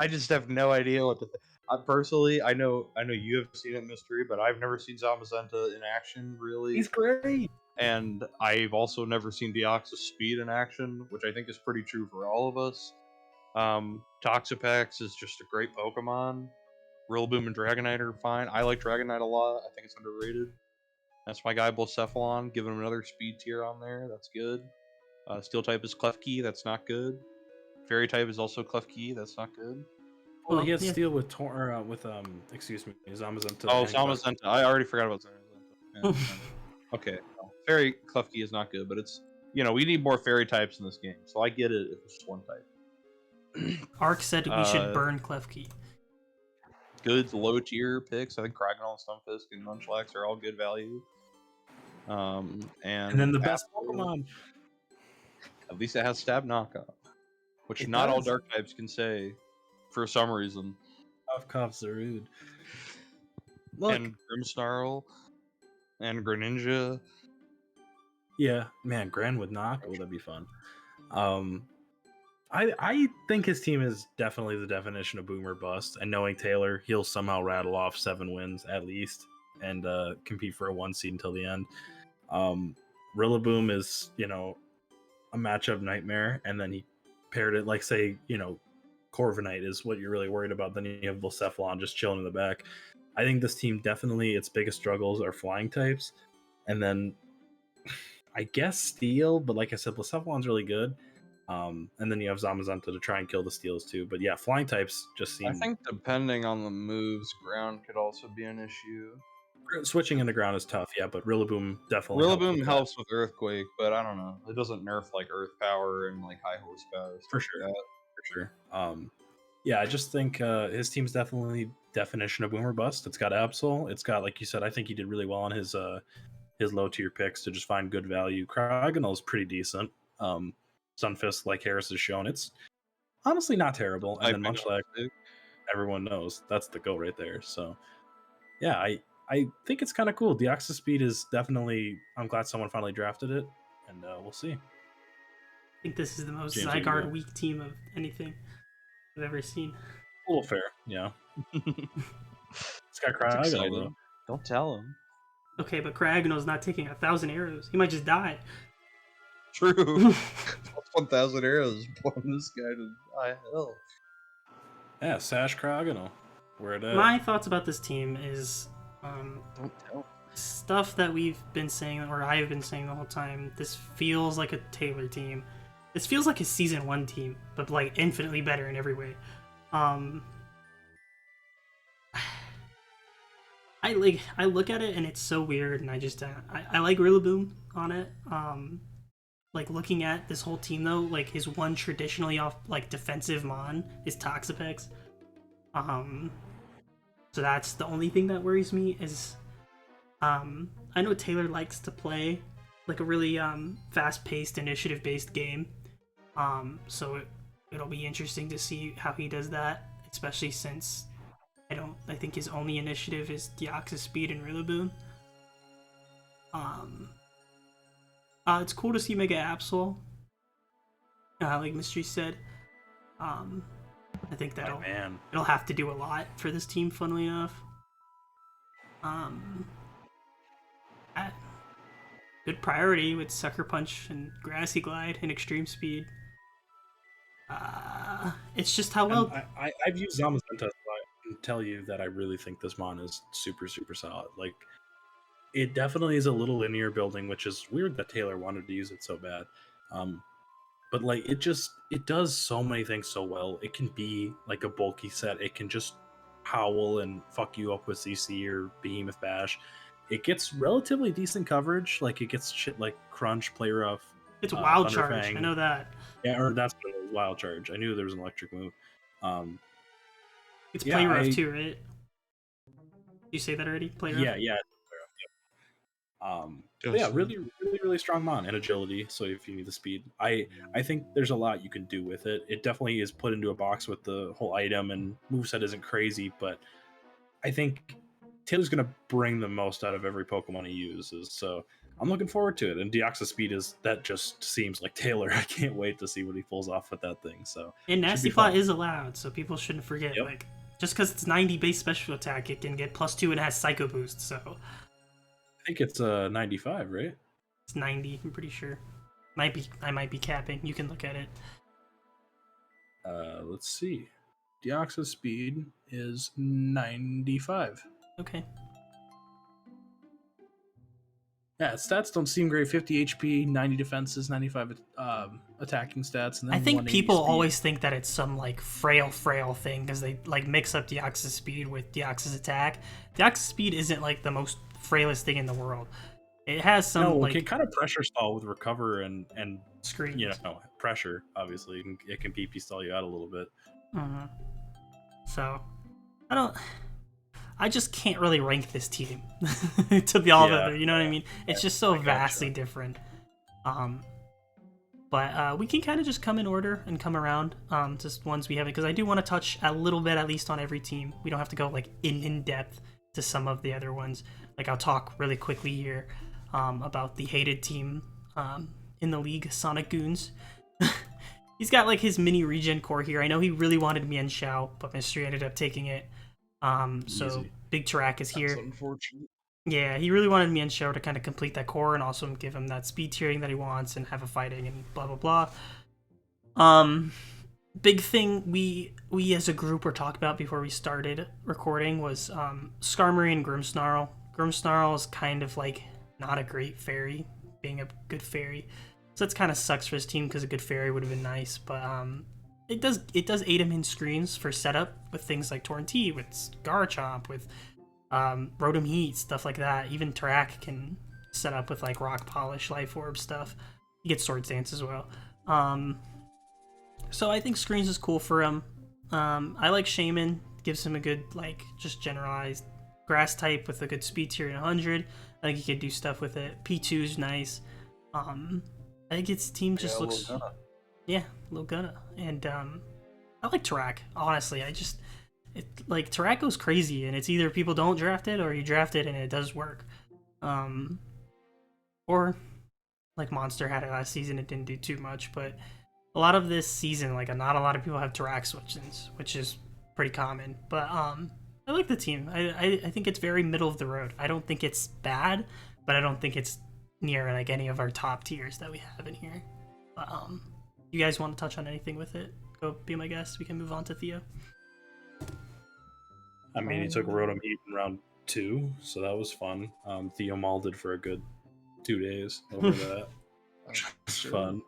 just have no idea what to think. Personally, I know you have seen it, Mystery, but I've never seen Zamazenta in action, really. He's great. And I've also never seen Deoxys Speed in action, which I think is pretty true for all of us. Toxapex is just a great Pokemon. Rillaboom and Dragonite are fine. I like Dragonite a lot. I think it's underrated. That's my guy, Blacephalon. Giving him another speed tier on there. That's good. Steel type is Klefki. That's not good. Fairy type is also Klefki. That's not good. Well, he has yeah. Steel with excuse me, Zamazenta. Oh, and Klefki. Zamazenta. I already forgot about Zamazenta. Yeah, okay. No. Fairy Klefki is not good, but it's, we need more fairy types in this game. So I get it if it's just one type. Ark said we should burn Klefki. Good low tier picks. I think Cragnon, Stunfisk, and Munchlax are all good value. And then the best Pokemon. At least it has Stab Knockoff, which It not all does. dark types can say for some reason. Cough Zarude. Look. And Grimmsnarl and Greninja. Yeah, man, Gran with knock. Oh, that'd be fun. I think his team is definitely the definition of boomer bust. And knowing Taylor, he'll somehow rattle off 7 wins at least and compete for a 1 seed until the end. Rillaboom is, a matchup nightmare, and then he paired it like, say, Corviknight is what you're really worried about. Then you have Blacephalon just chilling in the back. I think this team definitely, its biggest struggles are flying types, and then I guess Steel, but like I said, Blacephalon's really good. And then you have Zamazenta to try and kill the Steels too. But yeah, flying types just seem. I think depending on the moves, ground could also be an issue. Switching in the ground is tough, yeah, but Rillaboom definitely Rillaboom helps with Earthquake, but I don't know. It doesn't nerf like Earth Power and like high horsepower. For sure. For sure. Yeah, I just think his team's definitely definition of boomer bust. It's got Absol. It's got, like you said, I think he did really well on his low tier picks to just find good value. Cryogonal is pretty decent. Stunfisk, like Harris has shown, it's honestly not terrible. And then Munchlax, everyone knows that's the go right there. So yeah, I think it's kind of cool. Deoxys Speed is definitely. I'm glad someone finally drafted it, and we'll see. I think this is the most James, Zygarde weak team of anything I've ever seen. A little fair, yeah. It's got Cryogonal though. Don't tell him. Okay, but Cryogonal's not taking 1,000 arrows. He might just die. True. That's 1,000 arrows pulling this guy to die. Hell. Yeah, Sash Cryogonal. Where it at? My thoughts about this team is Don't tell. stuff that we've been saying, or I've been saying the whole time. This feels like a Taylor team. This feels like a season 1 team, but like infinitely better in every way. I look at it and it's so weird, and I just I like Rillaboom on it. Like looking at this whole team though, like his one traditionally off like defensive mon is Toxapex. So that's the only thing that worries me is I know Taylor likes to play like a really fast-paced initiative-based game. So it'll be interesting to see how he does that, especially since I think his only initiative is Deoxys Speed and Rillaboom. It's cool to see Mega Absol. Like Mystery said. I think it'll have to do a lot for this team, funnily enough. Good priority with Sucker Punch and Grassy Glide and Extreme Speed. It's just how well... I've used Zamazenta, so I can tell you that I really think this mon is super, super solid. Like, it definitely is a little linear building, which is weird that Taylor wanted to use it so bad. But like it does so many things so well. It can be like a bulky set. It can just howl and fuck you up with CC or Behemoth Bash. It gets relatively decent coverage. Like it gets shit like Crunch, Play Rough. It's Wild Charge. I know that. Yeah, or that's what it was, Wild Charge. I knew there was an electric move. It's Play Rough too, right? Did you say that already? Play Rough? Yeah. Yeah, really, really, really strong mon and agility. So if you need the speed, I think there's a lot you can do with it. It definitely is put into a box with the whole item and moveset isn't crazy, but I think Taylor's gonna bring the most out of every Pokemon he uses. So I'm looking forward to it. And Deoxys Speed just seems like Taylor. I can't wait to see what he pulls off with that thing. So and Nasty Plot is allowed, so people shouldn't forget. Yep. Like just because it's 90 base special attack, it can get +2 and it has Psycho Boost. So I think it's 95, right? It's 90, I'm pretty sure. I might be capping. You can look at it. Let's see. Deoxys Speed is 95. Okay. Yeah, stats don't seem great. 50 HP, 90 defenses, 95 attacking stats. And then I think people always think that it's some like frail thing because they like mix up Deoxys Speed with Deoxys Attack. Deoxys Speed isn't like the most frailest thing in the world. It has some like it kind of pressure stall with recover and screens. You know, pressure. Obviously, it can PP stall you out a little bit. So, I just can't really rank this team to be all other. You know what I mean? It's just so vastly different. But we can kind of just come in order and come around just ones we haven't, because I do want to touch a little bit at least on every team. We don't have to go like in depth to some of the other ones. Like I'll talk really quickly here about the hated team in the league, Sonic Goons. He's got like his mini regen core here. I know he really wanted Mian Xiao, but Mystery ended up taking it. So Big Tarak is here. That's unfortunate. Yeah, he really wanted Mian Xiao to kind of complete that core and also give him that speed tiering that he wants and have a fighting and blah blah blah. Big thing we as a group were talking about before we started recording was Skarmory and Grimmsnarl. Grimmsnarl is kind of like not a great fairy, being a good fairy. So that's kind of sucks for his team because a good fairy would have been nice, but it does aid him in screens for setup with things like Torrentee, with Garchomp, with Rotom Heat, stuff like that. Even Tarak can set up with like Rock Polish, Life Orb stuff. He gets Swords Dance as well. So I think screens is cool for him. I like Shaman, gives him a good like just generalized grass type with a good speed tier in 100. I think he could do stuff with it. P2 is nice. I think its team just looks... Yeah, Logana. And I like Tarak, honestly. Like, Tarak goes crazy, and it's either people don't draft it, or you draft it and it does work. Or, like Monster had it last season, it didn't do too much, but a lot of this season, like, not a lot of people have Tarak switch-ins, which is pretty common. But, I like the team. I think it's very middle of the road. I don't think it's bad, but I don't think it's near like any of our top tiers that we have in here. But you guys want to touch on anything with it? Go be my guest. We can move on to Theo. I mean, he took Rotom Heat in round 2, so that was fun. Theo molded for a good 2 days over that. It's fun.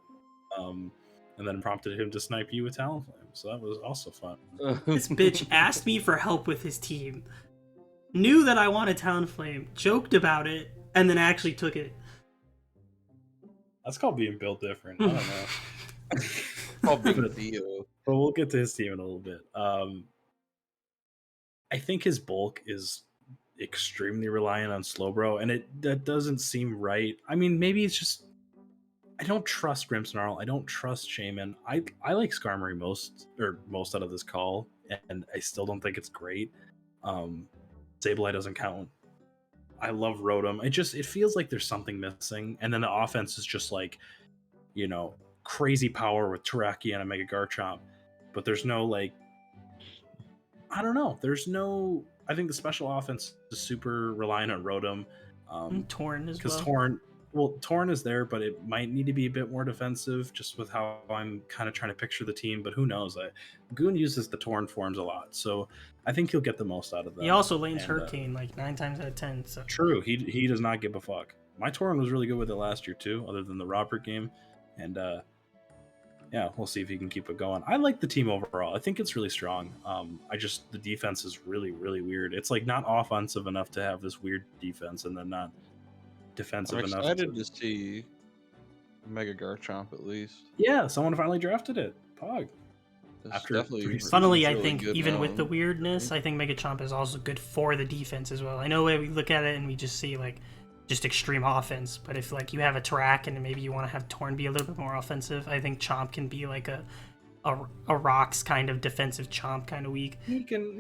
And then prompted him to snipe you with Talonflame, so that was also fun. This bitch asked me for help with his team, knew that I wanted Talonflame, joked about it, and then actually took it. That's called being built different. I don't know. Called being Theo. But we'll get to his team in a little bit. I think his bulk is extremely reliant on Slowbro, and that doesn't seem right. I mean, maybe it's just I don't trust Grimmsnarl. I don't trust Shaman. I like Skarmory most out of this call, and I still don't think it's great. Sableye doesn't count. I love Rotom. It feels like there's something missing, and then the offense is just like, crazy power with Teraki and a Mega Garchomp, but there's no like, I don't know. There's no. I think the special offense is super reliant on Rotom, Torn as because well. Torn is there, but it might need to be a bit more defensive, just with how I'm kind of trying to picture the team. But who knows? Goon uses the Torn forms a lot, so I think he'll get the most out of them. He also lanes Hurricane like 9 times out of 10. So true, he does not give a fuck. My Torn was really good with it last year too, other than the Robert game, and yeah, we'll see if he can keep it going. I like the team overall. I think it's really strong. The defense is really, really weird. It's like not offensive enough to have this weird defense, and then not defensive I'm enough. excited to see Mega Garchomp at least. Yeah, someone finally drafted it. Pog. Funnily, I think even with the weirdness, I think Megachomp is also good for the defense as well. I know we look at it and we just see like just extreme offense, but if like you have a Tarak and maybe you want to have Torn be a little bit more offensive, I think Chomp can be like a Rocks kind of defensive Chomp kind of weak. He can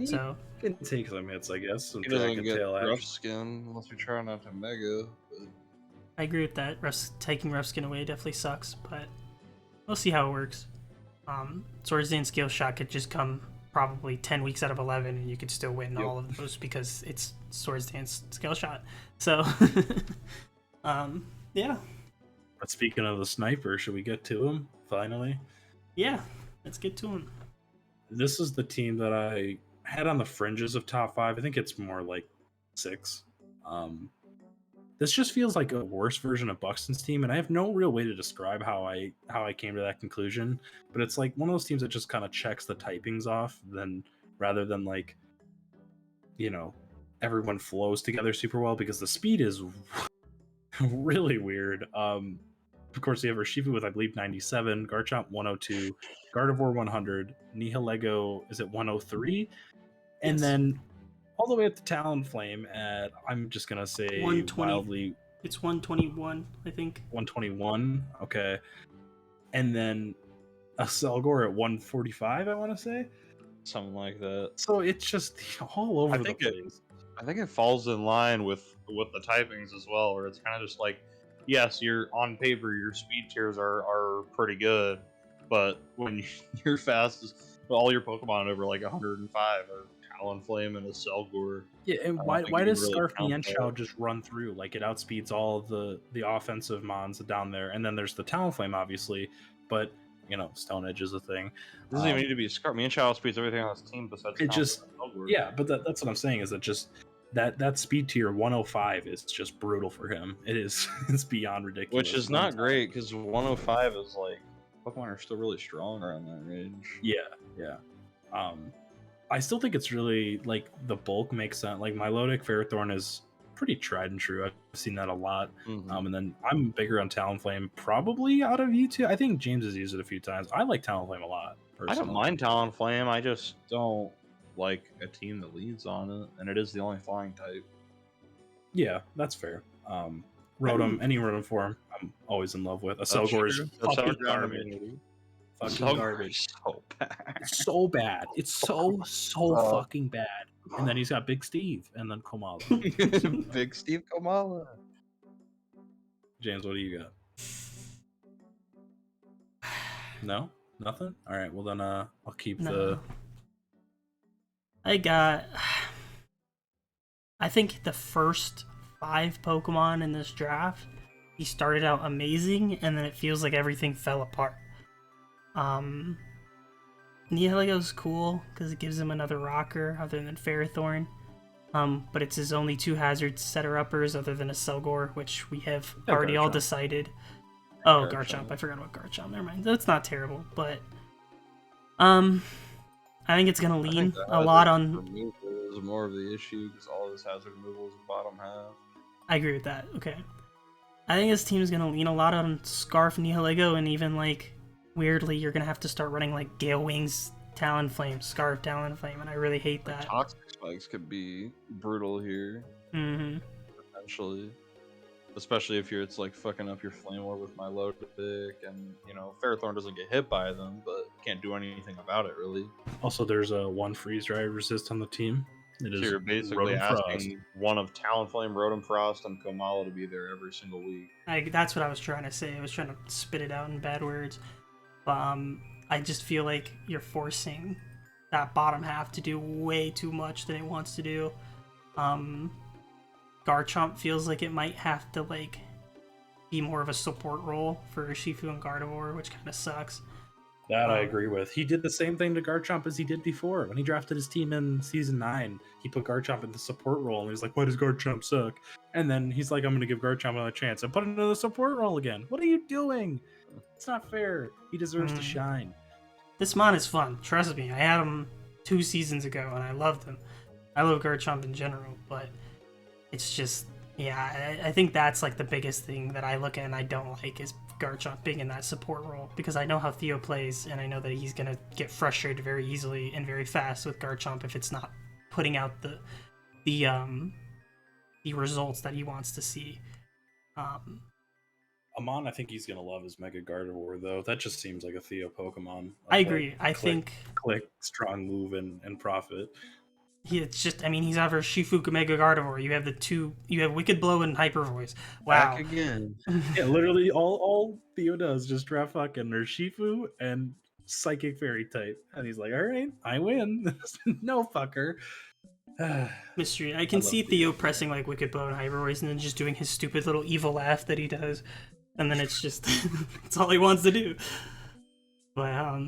take some hits, I guess. He doesn't get rough skin unless we try not to Mega. But... I agree with that. Taking rough skin away definitely sucks, but we'll see how it works. Swords Dance Skill Shot could just come probably 10 weeks out of 11 and you could still win all of those because it's Swords Dance Skill Shot. So, yeah. But speaking of the sniper, should we get to him finally? Yeah, let's get to him. This is the team that I had on the fringes of top 5. I think it's more like 6. This just feels like a worse version of Buxton's team, and I have no real way to describe how I came to that conclusion. But it's like one of those teams that just kind of checks the typings off, rather than like, everyone flows together super well, because the speed is really weird. Of course, you have Urshifu with, I believe, 97, Garchomp 102, Gardevoir 100, Nihilego is at 103, and then all the way up to Talonflame at, I'm just gonna say 120. wildly, it's 121, I think. 121, okay. And then a Selgor at 145, I want to say, something like that. So it's just all over the place. I think it falls in line with the typings as well, where it's kind of just like, yes, you're on paper, your speed tiers are pretty good, but when you're fastest, all your Pokemon over like 105 are Talonflame and a Selgor. Yeah, and why does really Scarf Mienshao just run through? Like, it outspeeds all of the offensive mons down there, and then there's the Talonflame, obviously, but Stone Edge is a thing. It doesn't even need to be Scarf. Mienshao outspeeds everything on his team besides it just but that's what I'm saying, is that just that speed tier 105 is just brutal for him. It's beyond ridiculous. Which is not great, because 105 is like, Pokemon are still really strong around that range. Yeah. I still think it's really, like, the bulk makes sense. Like, Milotic Ferrothorn is pretty tried and true. I've seen that a lot. And then I'm bigger on Talonflame, probably out of you two. I think James has used it a few times. I like Talonflame a lot, personally. I don't mind Talonflame. I just don't like a team that leads on it, and it is the only flying type. Yeah, that's fair. Rotom, any Rotom form, I'm always in love with. A Selgor is fucking garbage. Fucking garbage. So bad. So bad. It's so fucking bad. And then he's got Big Steve, and then Komala. Big Steve Komala. James, what do you got? No? Nothing? Alright, well then I'll keep the... I think the first 5 Pokemon in this draft, he started out amazing, and then it feels like everything fell apart. Nihilego's cool because it gives him another rocker other than Ferrothorn. But it's his only 2 hazard setter-uppers other than a Selgor, which we have already all decided. Oh, Garchomp. I forgot about Garchomp. Never mind. That's not terrible, but I think it's gonna lean a lot on. Removal is more of the issue because all of his hazard removal is bottom half. I agree with that. Okay, I think this team is gonna lean a lot on Scarf, Nihilego, and even like weirdly, you're gonna have to start running like Gale Wings, Talonflame, Scarf, Talonflame, and I really hate that. Toxic spikes could be brutal here. Potentially. Especially if it's like fucking up your Flame Orb with Milotic, and Ferrothorn doesn't get hit by them, but can't do anything about it really. Also, there's a 1 freeze dry resist on the team. It So is you're basically Rotom Frost. asking one of Talonflame, Rotom Frost, and Komala to be there every single week. That's what I was trying to say. I was trying to spit it out in bad words. But I just feel like you're forcing that bottom half to do way too much than it wants to do. Garchomp feels like it might have to like be more of a support role for Urshifu and Gardevoir, which kind of sucks. That I agree with. He did the same thing to Garchomp as he did before. When he drafted his team in Season 9, he put Garchomp in the support role, and he was like, why does Garchomp suck? And then he's like, I'm going to give Garchomp another chance and put him into the support role again. What are you doing? It's not fair. He deserves to shine. This mon is fun. Trust me. I had him 2 seasons ago, and I loved him. I love Garchomp in general, but it's just... Yeah, I think that's like the biggest thing that I look at and I don't like is Garchomp being in that support role, because I know how Theo plays and I know that he's gonna get frustrated very easily and very fast with Garchomp if it's not putting out the results that he wants to see. Amon, I think he's gonna love his Mega Gardevoir though. That just seems like a Theo Pokemon. I agree. Like, I think click, strong move, and profit. It's just, I mean, he's over Shifu Mega Gardevoir. You have Wicked Blow and Hyper Voice. Wow. Back again. Yeah, literally all Theo does just draft fucking Urshifu and Psychic Fairy type. And he's like, alright, I win. No fucker. Mystery. I can see Theo pressing like Wicked Blow and Hyper Voice and then just doing his stupid little evil laugh that he does. And then it's just, it's all he wants to do. But,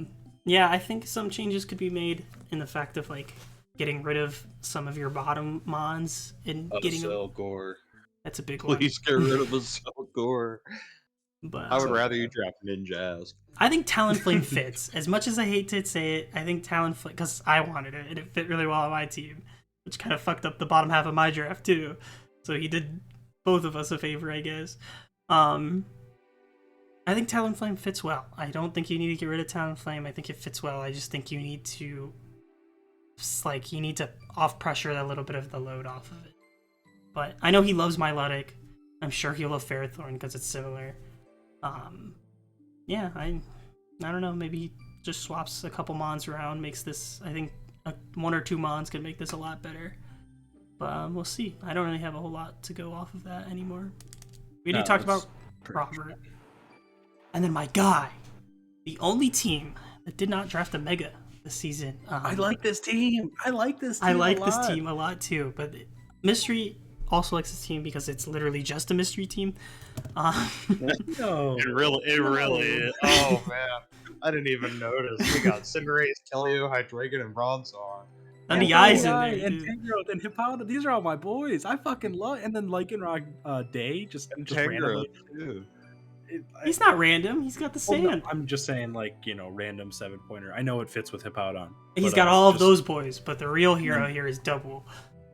yeah, I think some changes could be made in the fact of like, getting rid of some of your bottom mons and getting Gore. That's a big one. Please get rid of Gore. But I would rather you draft Ninjask. I think Talonflame fits. As much as I hate to say it, I think Talonflame, because I wanted it and it fit really well on my team, which kind of fucked up the bottom half of my draft too. So he did both of us a favor, I guess. I think Talonflame fits well. I don't think you need to get rid of Talonflame. I think it fits well. I just think you need to off pressure a little bit of the load off of it. But I know he loves Milotic. I'm sure he'll love Ferrothorn because it's similar. Yeah, I don't know. Maybe he just swaps a couple mons around, makes this. I think 1 or 2 mons could make this a lot better. But we'll see. I don't really have a whole lot to go off of that anymore. We already talked about Robert, and then my guy, the only team that did not draft a Mega this season. I like this team. I like this team a lot too. But Mystery also likes this team because it's literally just a mystery team. No. It really is. Oh man, I didn't even notice. We got Cinderace, Kellyo, Hydreigon, and Bronzong. And the eyes in there, and dude. Tangrowth and Hippowdon. These are all my boys. I fucking love. And then Lycanroc Day just randomly. Too. He's not random. He's got the sand. No, I'm just saying, like, random 7-pointer. I know it fits with Hippowdon. He's got all of those boys, but the real hero here is Double.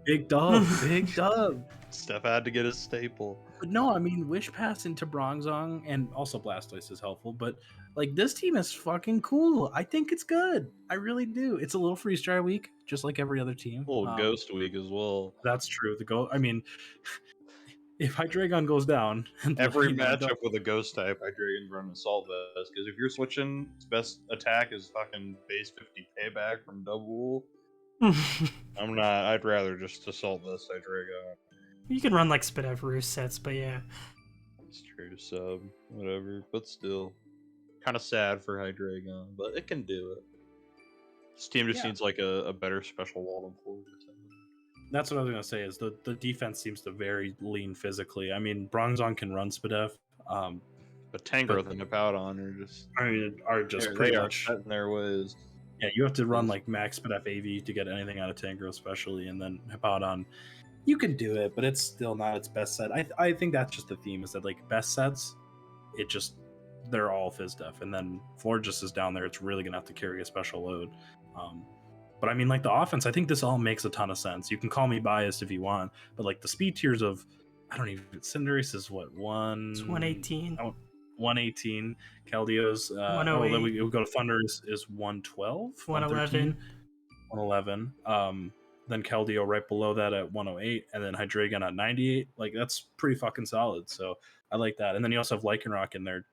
Big dub, big dub. Steph had to get his staple. But no, I mean, Wish Pass into Bronzong and also Blastoise is helpful, but like this team is fucking cool. I think it's good. I really do. It's a little freeze dry week, just like every other team. A little ghost week as well. That's true. I mean, if Hydreigon goes down, every matchup with a ghost type, Hydreigon's running Assault Vest. Because if you're switching, its best attack is fucking base 50 payback from Double. I'm not. I'd rather just Assault Vest Hydreigon. You can run like Spit Roost sets, but yeah. It's true, sub, whatever. But still, kind of sad for Hydreigon, but it can do it. This team just needs like a better special wall for it. That's what I was gonna say. Is the defense seems to very lean physically. I mean, Bronzong can run Spadef, but Tangrowth and Hippowdon are just pretty much set in their ways. Yeah, you have to run like max Spadef AV to get anything out of Tangrowth, especially, and then Hippowdon. You can do it, but it's still not its best set. I think that's just the theme, is that like best sets, they're all Fizdef, and then Florges is down there. It's really gonna have to carry a special load. But I mean, like the offense, I think this all makes a ton of sense. You can call me biased if you want, but like the speed tiers of, I don't even. Cinderace is what, It's 118. 118. Keldio's 108. Then we go to Thunder is 112. 111. 111. Then Keldeo right below that at 108, and then Hydreigon at 98. Like, that's pretty fucking solid. So I like that. And then you also have Lycanroc in there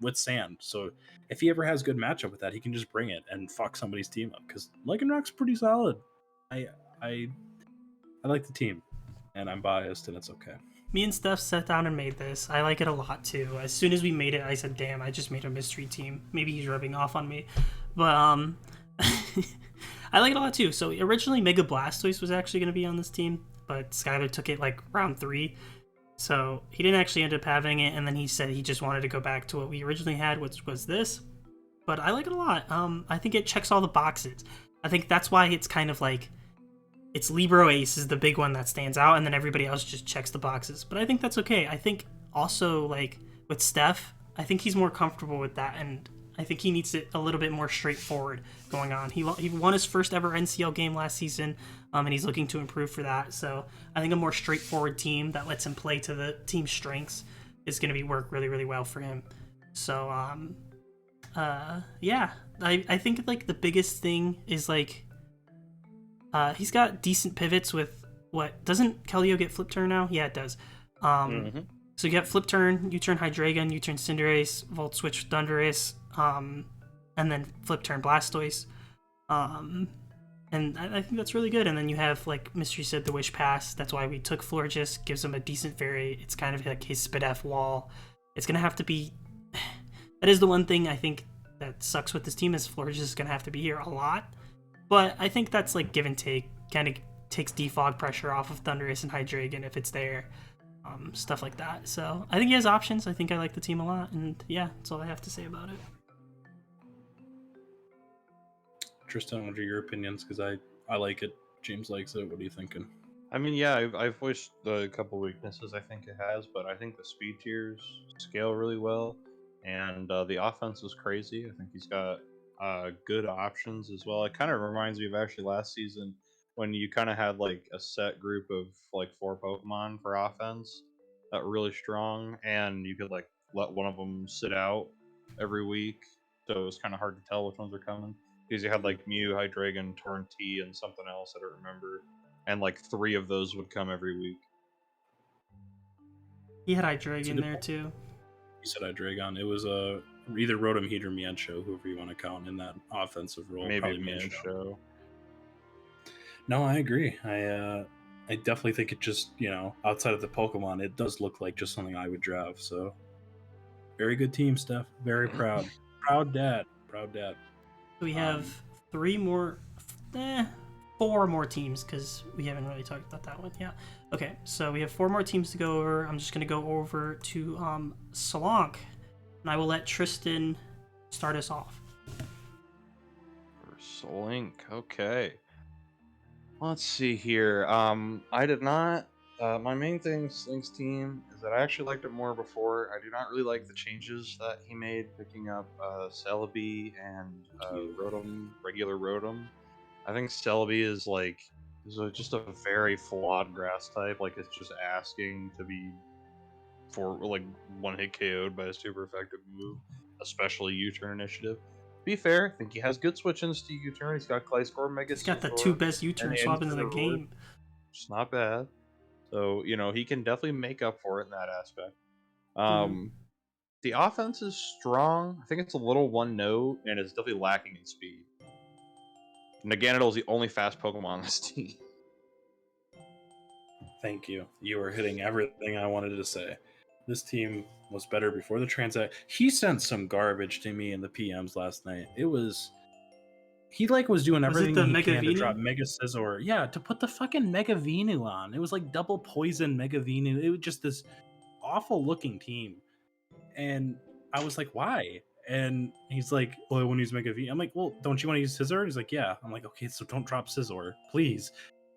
with Sand. So if he ever has good matchup with that, he can just bring it and fuck somebody's team up, because Lycanroc's pretty solid. I I like the team, and I'm biased, and it's okay. Me and Steph sat down and made this. I like it a lot too. As soon as we made it, I said, "Damn, I just made a mystery team." Maybe he's rubbing off on me, but I like it a lot too. So originally, Mega Blastoise was actually going to be on this team, but Skylar took it like round 3, so he didn't actually end up having it. And then he said he just wanted to go back to what we originally had, which was this. But I like it a lot. I think it checks all the boxes. I think that's why it's kind of like it's Libero Ace is the big one that stands out, and then everybody else just checks the boxes. But I think that's okay. I think also, like, with Steph, I think he's more comfortable with that, and I think he needs it a little bit more straightforward going on. He won his first ever NCL game last season, and he's looking to improve for that. So I think a more straightforward team that lets him play to the team's strengths is going to work really, really well for him. So, yeah, I think, like, the biggest thing is, like, he's got decent pivots with what doesn't Kellio get flip turn now? Yeah, it does. So you get flip turn, U-turn Hydreigon, U-turn Cinderace, Volt Switch Thundurus, and then flip turn Blastoise. And I think that's really good. And then you have, like Mystery said, the Wish Pass. That's why we took Florges. Gives him a decent fairy. It's kind of like his Spadef wall. It's gonna have to be. That is the one thing I think that sucks with this team is Florges is gonna have to be here a lot. But I think that's like give and take. Kind of takes defog pressure off of Thundurus and Hydreigon if it's there. Stuff like that. So I think he has options. I think I like the team a lot. And yeah, that's all I have to say about it. Tristan, what are your opinions? Because I like it. James likes it. What are you thinking? I mean, yeah, I've voiced the couple weaknesses I think it has, but I think the speed tiers scale really well, and the offense is crazy. I think he's got good options as well. It kind of reminds me of actually last season when you kind of had like a set group of like 4 Pokemon for offense that were really strong, and you could like let one of them sit out every week, so it was kind of hard to tell which ones are coming because you had like Mew, Hydreigon, Torrentee, and something else I don't remember, and like 3 of those would come every week. He had Hydreigon there too. You said Hydreigon. It was either Rotom, Heat, or Mienshao, whoever you want to count in that offensive role. Maybe Probably Mienshao. No, I agree. I definitely think it just, outside of the Pokemon, it does look like just something I would draft. So, very good team, Steph. Very proud. Proud dad. Proud dad. We have 4 more teams because we haven't really talked about that one. Yeah. Okay, so we have 4 more teams to go over. I'm just going to go over to Salonk, and I will let Tristan start us off. For Salonk, okay. Let's see here. I did not. My main thing, Slink's team, is that I actually liked it more before. I do not really like the changes that he made, picking up Celebi and Rotom, regular Rotom. I think Celebi is just a very flawed grass type. Like, it's just asking to be one-hit KO'd by a super effective move, especially U-turn initiative. Be fair, I think he has good switch-ins to U-turn. He's got Gliscor, Mega. He's got the 2 best U-turn swap-ins in the game. It's not bad. So, he can definitely make up for it in that aspect. The offense is strong. I think it's a little one-note, and it's definitely lacking in speed. Naganadel is the only fast Pokemon on this team. Thank you. You are hitting everything I wanted to say. This team was better before the transact. He sent some garbage to me in the PMs last night. It was... He was doing everything he can to drop Mega Scizor. Yeah, to put the fucking Mega Venu on. It was like double poison Mega Venu. It was just this awful looking team. And I was like, why? And he's like, well, I want to use Mega Venu. I'm like, well, don't you want to use Scizor? He's like, yeah. I'm like, okay, so don't drop Scizor, please.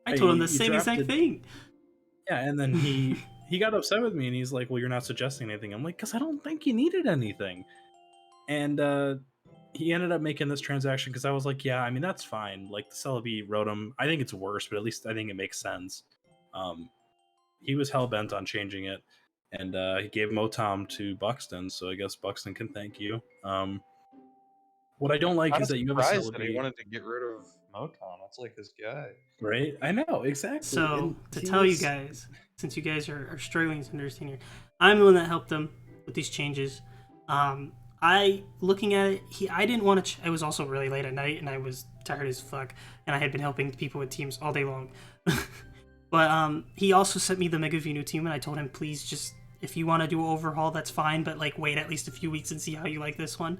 I told him the same exact thing. Yeah, and then he got upset with me, and he's like, well, you're not suggesting anything. I'm like, because I don't think you needed anything. And he ended up making this transaction because I was like, yeah, I mean, that's fine. Like, the Celebi Rotom, I think it's worse, but at least I think it makes sense. He was hell-bent on changing it, and he gave Motom to Buxton, so I guess Buxton can thank you. What I don't like is that you have a Celebi. That he wanted to get rid of Motom. That's like his guy. Right? I know, exactly. So, tell you guys, since you guys are struggling to understand here, I'm the one that helped him with these changes. Looking at it, I didn't want to. It was also really late at night, and I was tired as fuck, and I had been helping people with teams all day long. But he also sent me the Mega Venu team, and I told him, please just, if you want to do an overhaul, that's fine, but like wait at least a few weeks and see how you like this one.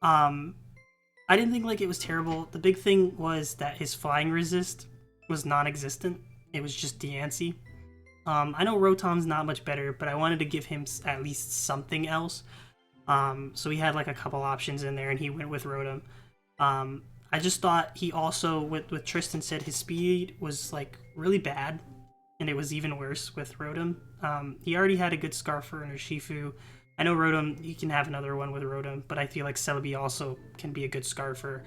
I didn't think like it was terrible. The big thing was that his flying resist was non-existent. It was just Diancie. I know Rotom's not much better, but I wanted to give him at least something else. So he had like a couple options in there, and he went with Rotom. I just thought he also, with Tristan said, his speed was like really bad, and it was even worse with Rotom. He already had a good Scarfer and Urshifu. I know Rotom, you can have another one with Rotom, but I feel like Celebi also can be a good Scarfer.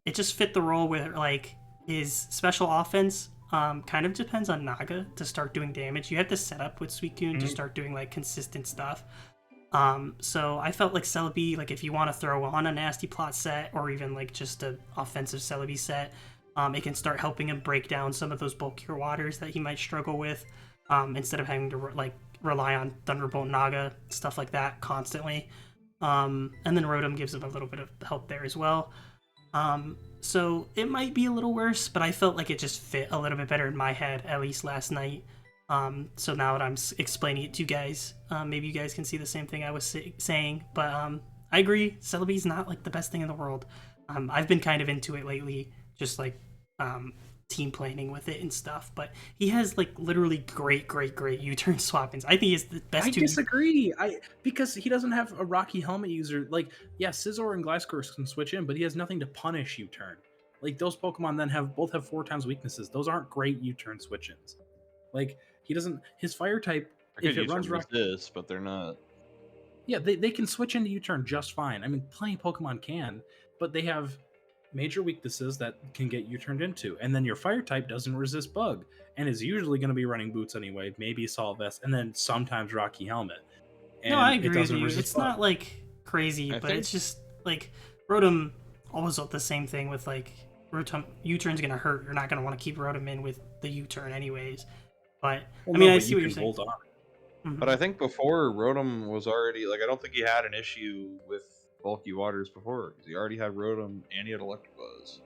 It just fit the role with like his special offense. Kind of depends on Naga to start doing damage. You have to set up with Suicune to start doing like consistent stuff. So I felt like Celebi, like if you want to throw on a nasty plot set or even like just a offensive Celebi set, it can start helping him break down some of those bulkier waters that he might struggle with, instead of having to rely on Thunderbolt Naga, stuff like that constantly. And then Rotom gives him a little bit of help there as well. So it might be a little worse, but I felt like it just fit a little bit better in my head, at least last night. So now that I'm explaining it to you guys, maybe you guys can see the same thing I was saying. But I agree, Celebi's not like the best thing in the world. I've been kind of into it lately, just like team planning with it and stuff. But he has like literally great U-turn swap-ins. I think he's the best. I disagree. Because he doesn't have a Rocky Helmet user. Like, yeah, Scizor and Gliscor can switch in, but he has nothing to punish U-turn. Like, those Pokemon then both have 4 times weaknesses. Those aren't great U-turn switch-ins. Like, he doesn't. His fire type, if it runs resist, but they're not. Yeah, they can switch into U-turn just fine. I mean, plenty of Pokemon can, but they have major weaknesses that can get U-turned into. And then your fire type doesn't resist Bug, and is usually going to be running Boots anyway, maybe Assault Vest, and then sometimes Rocky Helmet. And no, I agree with you. It's not like crazy, but it's just like Rotom always the same thing with like Rotom. U-turn's going to hurt. You're not going to want to keep Rotom in with the U-turn anyways. But I see what you're saying. Mm-hmm. But I think before Rotom was already like, I don't think he had an issue with bulky waters before, because he already had Rotom and he had Electabuzz,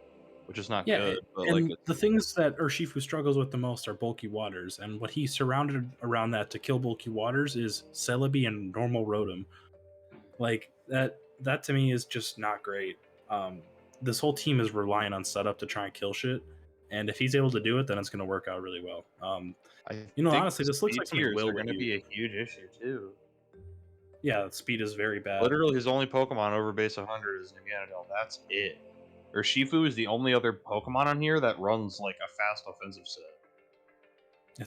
which is not good. But and like the things that Urshifu struggles with the most are bulky waters, and what he surrounded around that to kill bulky waters is Celebi and normal Rotom. Like that to me is just not great. This whole team is relying on setup to try and kill shit, and if he's able to do it, then it's going to work out really well. Honestly, this looks like something will going to be a huge issue too. Yeah, speed is very bad. Literally, his only Pokemon over base 100 is Naganadel. That's it. Urshifu is the only other Pokemon on here that runs like a fast offensive set.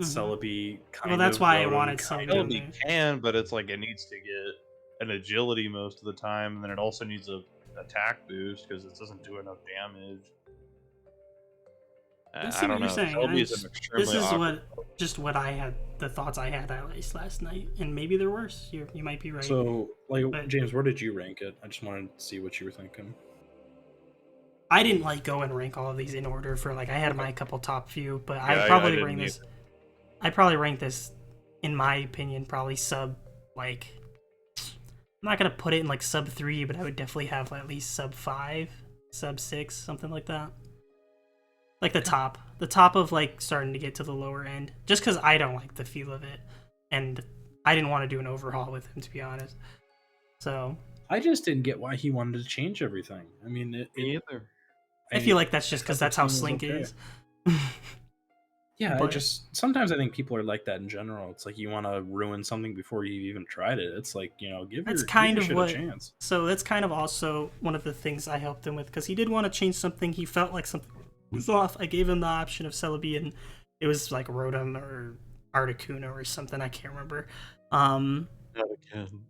It's Celebi. Well, that's why I wanted Celebi. Celebi can, but it's like it needs to get an agility most of the time, and then it also needs a attack boost because it doesn't do enough damage. I don't know. This is what I had, the thoughts I had at least last night, and maybe they're worse. You might be right. So, James, where did you rank it? I just wanted to see what you were thinking. I didn't go and rank all of these in order for I had my couple top few, but I probably rank this. I probably rank this, in my opinion, probably sub I'm not gonna put it in sub 3, but I would definitely have at least sub 5, sub 6, something like that. The top of starting to get to the lower end, just because I don't like the feel of it, and I didn't want to do an overhaul with him, to be honest. So I just didn't get why he wanted to change everything. I mean, me either. I feel like that's just because that's how Slink is. Yeah, but sometimes I think people are like that in general. It's you want to ruin something before you've even tried it. It's give your shit a chance. So that's kind of also one of the things I helped him with, because he did want to change something. He felt like something was off. I gave him the option of Celebi, and it was Rotom or Articuno or something. I can't remember. Not again.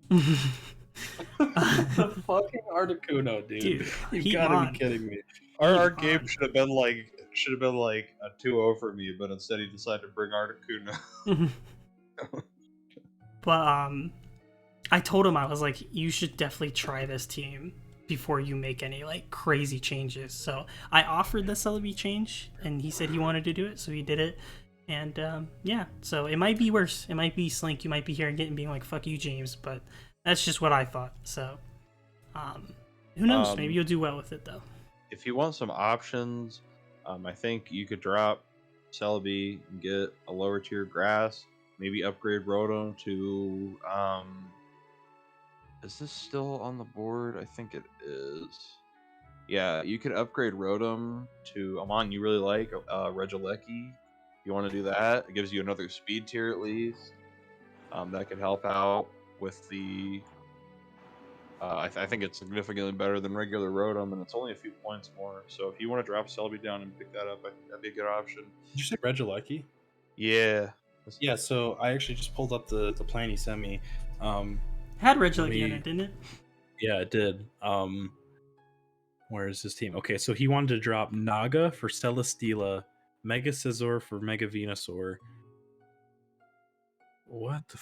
The fucking Articuno, dude. You gotta be kidding me. Our game should have been a 2-0 for me, but instead he decided to bring Articuno. But I told him, I was like, you should definitely try this team before you make any crazy changes. So I offered the Celebi change, and he said he wanted to do it, so he did it. And yeah, so it might be worse. It might be Slink. You might be hearing it and being like, "Fuck you, James." But that's just what I thought. So who knows? Maybe you'll do well with it, though. if you want some options, I think you could drop Celebi and get a lower tier grass. Maybe upgrade Rotom to. Is this still on the board? I think it is. Yeah, you could upgrade Rotom to a mon you really like, Regieleki. If you want to do that, it gives you another speed tier at least. That could help out with the. I think it's significantly better than regular Rotom, and it's only a few points more. So if you want to drop Celebi down and pick that up, I think that'd be a good option. Did you say Regieleki? Yeah. Yeah, so I actually just pulled up the plan he sent me. Had Regieleki in it, didn't it? Yeah, it did. Where is his team? Okay, so he wanted to drop Naga for Celesteela, Mega Scizor for Mega Venusaur. What the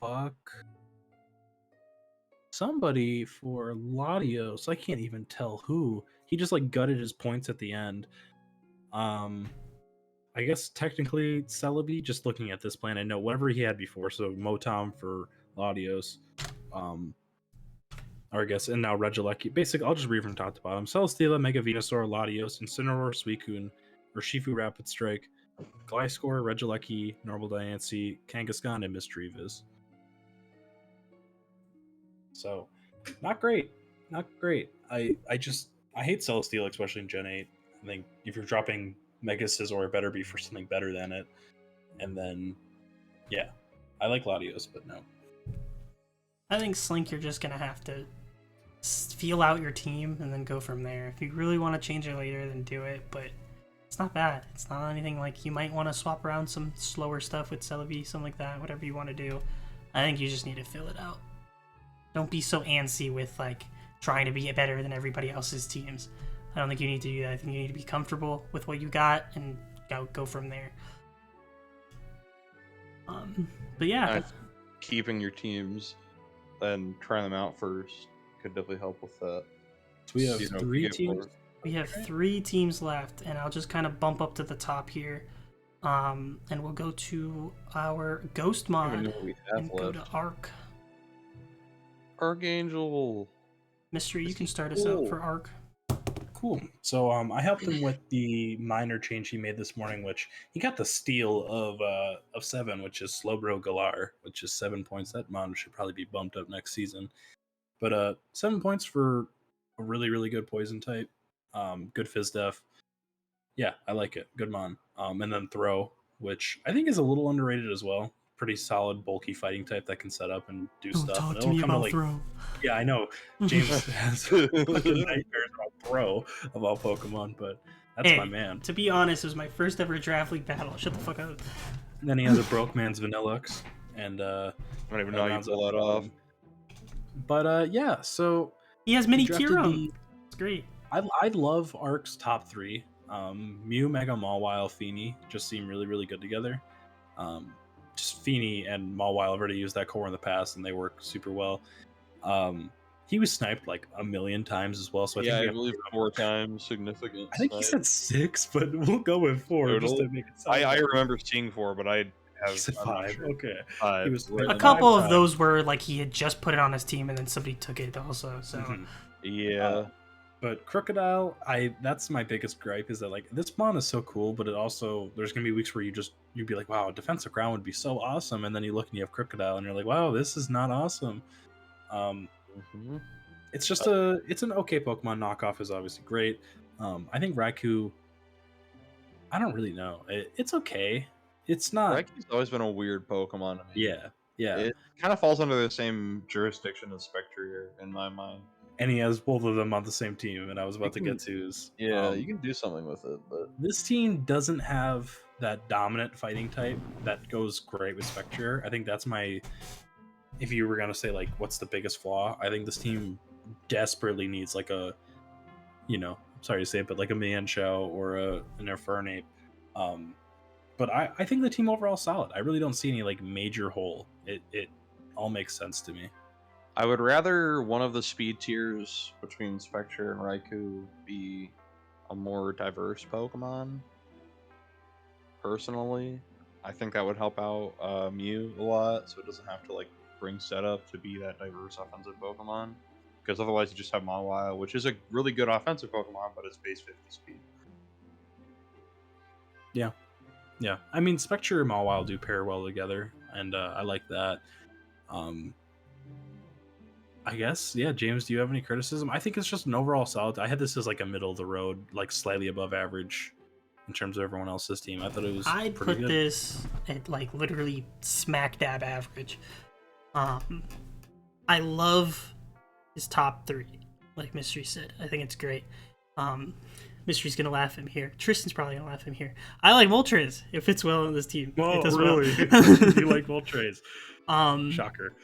fuck? Somebody for Latios. I can't even tell who. He just like gutted his points at the end. I guess technically Celebi, just looking at this plan, I know whatever he had before, so Motom for Latios. Or I guess, and now Regieleki. Basically, I'll just read from top to bottom. Celesteela, Mega Venusaur, Latios, Incineroar, Suicune, Urshifu Rapid Strike, Gliscor, Regieleki, Normal Diancie, Kangaskhan, and Misdreavus. So, not great. Not great. I hate Celesteela, especially in Gen 8. I think if you're dropping Mega Scizor, it better be for something better than it. And then, yeah. I like Latios, but no. I think Slink, you're just gonna have to feel out your team and then go from there. If you really want to change it later, then do it. But it's not bad. It's not anything like you might want to swap around some slower stuff with Celebi, something like that. Whatever you want to do. I think you just need to fill it out. Don't be so antsy with like trying to be better than everybody else's teams. I don't think you need to do that. I think you need to be comfortable with what you got and go from there. But yeah, keeping your teams and trying them out first could definitely help with that. So we have three teams. We have 3 teams left, and I'll just kind of bump up to the top here. And we'll go to our Ghost mod and go to Arc. Archangel. Mystery, you can start us out for Arc. Cool. So I helped him with the minor change he made this morning, which he got the steal of 7, which is Slowbro Galar, which is 7 points. That mon should probably be bumped up next season. But 7 points for a really, really good poison type. Good Fizz Def. Yeah, I like it. Good mon. And then Throw, which I think is a little underrated as well. Pretty solid, bulky fighting type that can set up and do stuff. Talk and to me about like, Throw. Yeah, I know. James has fucking nightmares about Throw of all Pokemon, but that's my man. To be honest, it was my first ever draft league battle. Shut the fuck up. And then he has a Broke Man's Vanillux, and I don't even know how you pull that off. But yeah, so he has mini Kyurem. It's great. I love Arc's top 3. Mew, Mega Mawile, Feeny just seem really, really good together. Just Feeny and Mawile have already used that core in the past, and they work super well. He was sniped like a million times as well. So I think I believe 4 times significant. I think he said 6, but we'll go with 4 just to make it sound. I remember seeing 4, but I have. He said 5. Sure. Okay. 5. He was a couple of those were like he had just put it on his team, and then somebody took it also. So yeah. But Crocodile, that's my biggest gripe is that like this mon is so cool, but it also there's gonna be weeks where you'd be like, wow, defensive ground would be so awesome, and then you look and you have Crocodile and you're like, wow, this is not awesome. It's just it's an okay Pokemon. Knockoff is obviously great. I think Raikou, I don't really know. It's okay. It's not. Raikou's always been a weird Pokemon to me. Yeah. It kind of falls under the same jurisdiction as Spectrier in my mind. And he has both of them on the same team, and I was about to get to is you can do something with it, but this team doesn't have that dominant fighting type that goes great with Spectre. I think that's if you were gonna say like what's the biggest flaw, I think this team desperately needs like a, sorry to say it, but like a Mienshao or an Infernape. But I think the team overall is solid. I really don't see any like major hole. It all makes sense to me. I would rather one of the speed tiers between Spectre and Raikou be a more diverse Pokemon. Personally, I think that would help out Mew a lot, so it doesn't have to like bring setup to be that diverse offensive Pokemon. because otherwise you just have Mawile, which is a really good offensive Pokemon, but it's base 50 speed. Yeah, I mean, Spectre and Mawile do pair well together, and I like that. I guess, yeah. James, do you have any criticism? I think it's just an overall solid. I had this as like a middle of the road, like slightly above average in terms of everyone else's team. I thought it was I'd pretty put good. this at like literally smack dab average. I love his top 3, like Mystery said. I think it's great. Mystery's gonna laugh at me here. Tristan's probably gonna laugh at me here. I like Moltres. It fits well on this team. Whoa, it does really? well. You like Moltres? Shocker.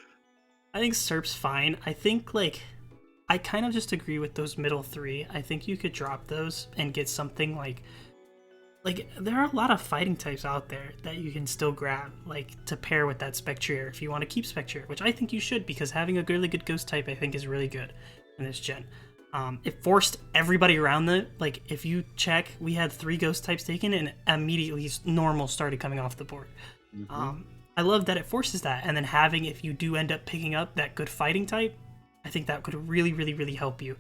I think Serp's fine. I think like I kind of just agree with those middle 3. I think you could drop those and get something like there are a lot of fighting types out there that you can still grab, like to pair with that Spectrier if you want to keep Spectrier, which I think you should, because having a really good ghost type I think is really good in this gen. It forced everybody around like if you check, we had 3 ghost types taken and immediately normal started coming off the board. I love that it forces that, and then having, if you do end up picking up that good fighting type, I think that could really, really, really help you.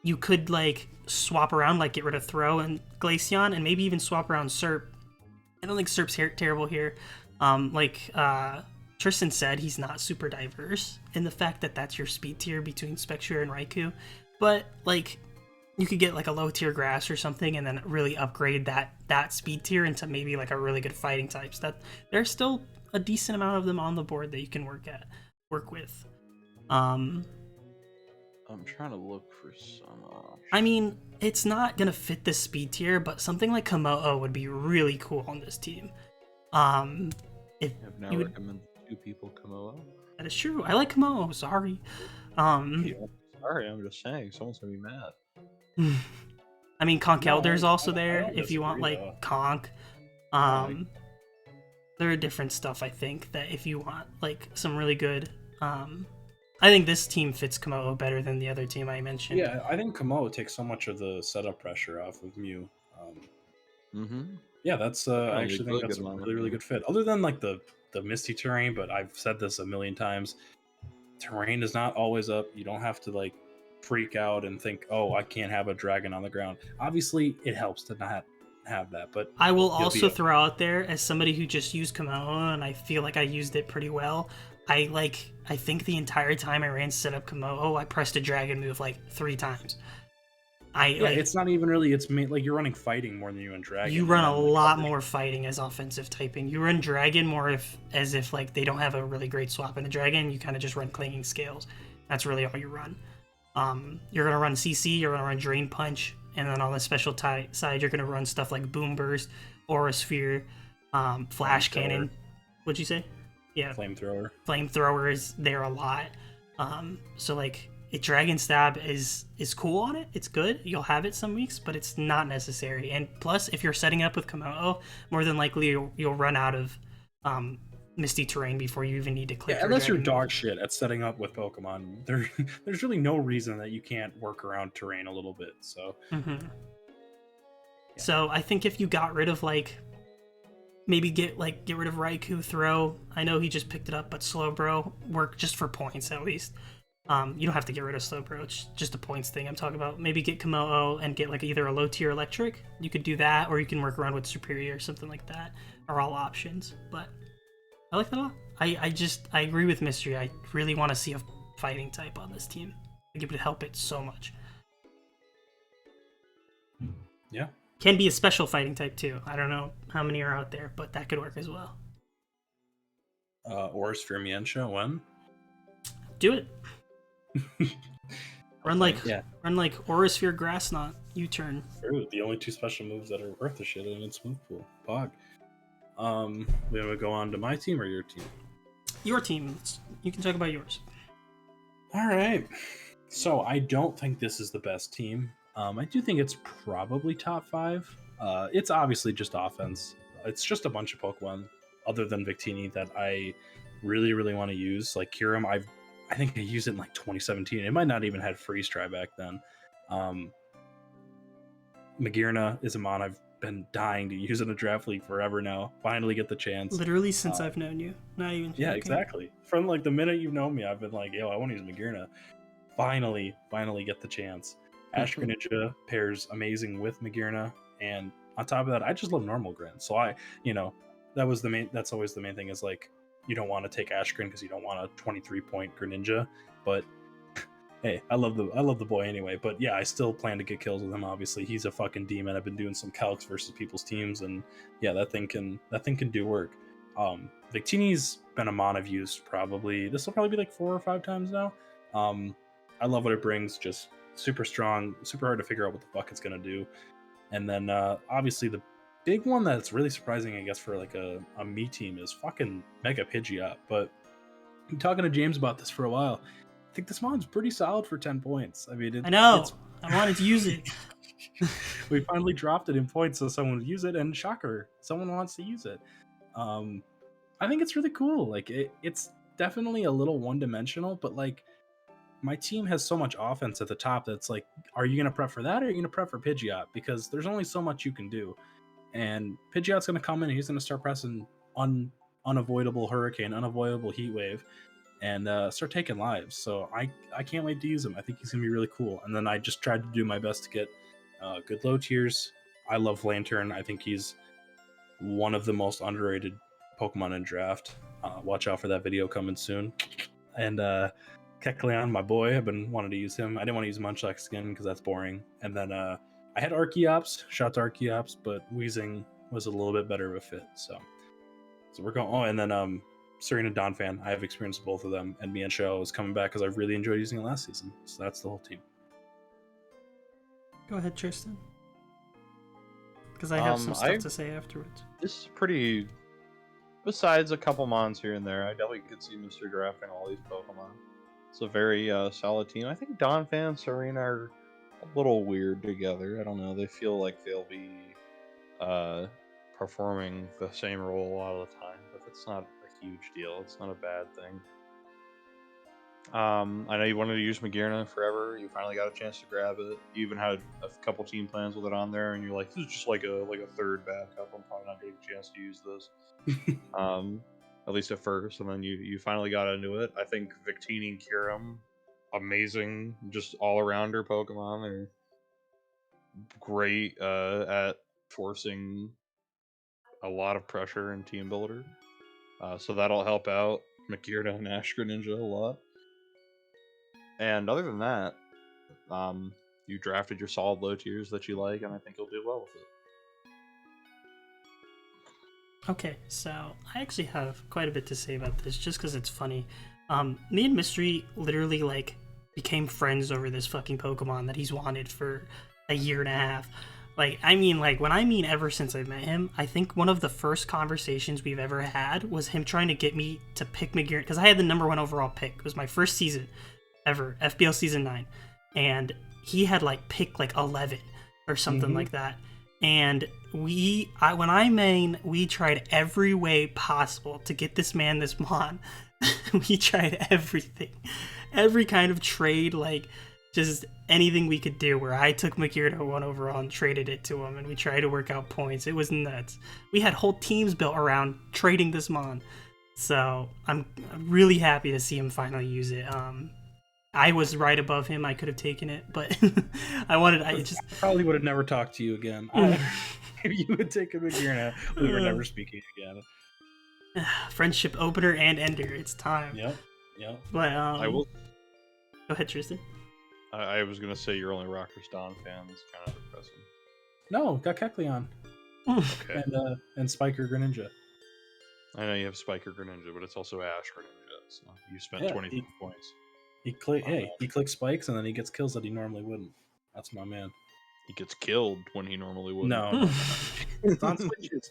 You could like swap around, like get rid of Throw and Glaceon, and maybe even swap around Serp. I don't think Serp's terrible here. Tristan said, he's not super diverse in the fact that that's your speed tier between Spectre and Raikou, but like you could get like a low tier grass or something and then really upgrade that speed tier into maybe like a really good fighting types. That there's still a decent amount of them on the board that you can work with. I'm trying to look for some. I mean, it's not gonna fit this speed tier, but something like Komodo would be really cool on this team. If I've now you would, recommended 2 people Komodo. that is true. I like Komodo. Sorry. Sorry, I'm just saying. Someone's gonna be mad. I mean, Conkeldur's No, also I there don't if you want disagree, like though. Conk. Right. There are different stuff I think that if you want like some really good. I think this team fits Komodo better than the other team I mentioned. Yeah, I think Komodo takes so much of the setup pressure off of Mew. Yeah, that's I it'd be actually really think that's a good along with really, really Mew. good fit. Other than like the misty terrain, but I've said this a million times. Terrain is not always up. You don't have to like freak out and think, oh, I can't have a dragon on the ground. Obviously, it helps to not have that, but I will you'll be also okay. throw out there, as somebody who just used Komodo and I feel like I used it pretty well. I think the entire time I ran setup Komodo, I pressed a dragon move like 3 times. It's not even really. It's like you're running fighting more than you run dragon. You run and a then, like, lot other- more fighting as offensive typing. You run dragon more as if like they don't have a really great swap in the dragon. You kind of just run clanging scales. That's really all you run. You're gonna run CC. You're gonna run drain punch, and then on the special side, you're gonna run stuff like boom burst, aura sphere, flash cannon. What'd you say? Yeah, flamethrower. flamethrower is there a lot. So like dragon stab is cool on it. It's good. You'll have it some weeks, but it's not necessary. And plus, if you're setting up with Komodo, more than likely you'll run out of misty terrain before you even need to click. Yeah, your unless you're dragon dog move. shit at setting up with Pokemon, there's really no reason that you can't work around terrain a little bit. So So I think if you got rid of like maybe get rid of Raikou Throw. I know he just picked it up, but Slowbro work just for points at least. You don't have to get rid of Slowbro. It's just a points thing I'm talking about. Maybe get Komodo and get like either a low tier electric. You could do that, or you can work around with Superior or something like that. Are all options. But I like that a lot. I agree with Mystery. I really want to see a fighting type on this team. I think it would help it so much. yeah, Can be a special fighting type too. I don't know how many are out there, but that could work as well. Or Sphere Miensha when? Do it. Run like Yeah. Aurasphere Grass Knot U-turn. True. The only 2 special moves that are worth a shit in its move pool. Pog. We want to go on to my team or your team? Your team. You can talk about yours. All right. So I don't think this is the best team. I do think it's probably top 5. It's obviously just offense. It's just a bunch of Pokemon other than Victini that I really, really want to use. Like Kyurem, I think I used it in like 2017. It might not even had Freeze Dry back then. Magearna is a mon I've been dying to use in a draft league forever now. Finally get the chance. Literally since I've known you. Not even. Yeah, joking. exactly. From like the minute you've known me, I've been like, yo, I want to use Magearna. finally get the chance. Ash Greninja pairs amazing with Magearna, and on top of that, I just love normal Grin. So that's always the main thing is like you don't want to take Ash Grin because you don't want a 23-point Greninja, but hey, I love the boy anyway. But yeah, I still plan to get kills with him. Obviously, he's a fucking demon. I've been doing some calcs versus people's teams, and yeah, that thing can do work. Victini's been a mon I've used probably. This will probably be like 4 or 5 times now. I love what it brings. Just super strong, super hard to figure out what the fuck it's gonna do. And then obviously the big one that's really surprising, I guess, for like a me team is fucking Mega Pidgeot. But I'm talking to James about this for a while. I think this mon's pretty solid for 10 points. I mean, I know. I wanted to use it. We finally dropped it in points so someone would use it, and shocker, someone wants to use it. I think it's really cool. Like it's definitely a little one-dimensional, but like my team has so much offense at the top that's like, are you gonna prep for that or are you gonna prep for Pidgeot? Because there's only so much you can do. And Pidgeot's gonna come in and he's gonna start pressing unavoidable hurricane, unavoidable heat wave, and start taking lives. So I can't wait to use him. I think he's gonna be really cool. And then I just tried to do my best to get good low tiers. I love Lantern. I think he's one of the most underrated Pokemon in draft. Watch out for that video coming soon. And Kecleon, my boy, I've been wanting to use him. I didn't want to use Munchlax skin because that's boring. And then I had Archeops, shout to Archeops, but Weezing was a little bit better of a fit. So we're going. Oh, and then Serena Donphan. I have experienced both of them, and Mienshao is coming back because I really enjoyed using it last season. So that's the whole team. Go ahead, Tristan. Because I have some stuff to say afterwards. This is pretty. Besides a couple mons here and there, I definitely could see Mr. drafting all these Pokemon. It's a very solid team. I think Donphan and Serena are a little weird together. I don't know. They feel like they'll be performing the same role a lot of the time, but that's not a huge deal. It's not a bad thing. I know you wanted to use Magearna forever. You finally got a chance to grab it. You even had a couple team plans with it on there, and you're like, "This is just like a third backup. I'm probably not getting a chance to use this." At least at first, and then you finally got into it. I think Victini and Kyurem, amazing, just all arounder Pokemon. They're great at forcing a lot of pressure in Team Builder, so that'll help out Magearna and Ash Greninja a lot. And other than that, you drafted your solid low tiers that you like, and I think you'll do well with it. Okay, so I actually have quite a bit to say about this, just because it's funny. Me and Mystery literally, like, became friends over this fucking Pokemon that he's wanted for a year and a half. Like, I mean, like, when I mean ever since I met him, I think one of the first conversations we've ever had was him trying to get me to pick Magearna, because I had the #1 overall pick. It was my first season ever, FBL Season 9. And he had, like, picked, like, 11 or something like that. And we tried every way possible to get this man this mon. We tried everything. Every kind of trade, like, just anything we could do, where I took Magearna 1 overall and traded it to him, and we tried to work out points. It was nuts. We had whole teams built around trading this mon. So I'm really happy to see him finally use it. I was right above him. I could have taken it, but I probably would have never talked to you again. If you would take a Magearna, we were never speaking again. Friendship opener and ender. It's time. Yep. But I will. Go ahead, Tristan. I was gonna say you're only Rockers Dawn fan. It's kind of depressing. No, got Kecleon. Okay. And Spiker Greninja. I know you have Spiker Greninja, but it's also Ash Greninja. So you spent 20 points. He clicks spikes and then he gets kills that he normally wouldn't. That's my man. He gets killed when he normally wouldn't. No. It's on switches.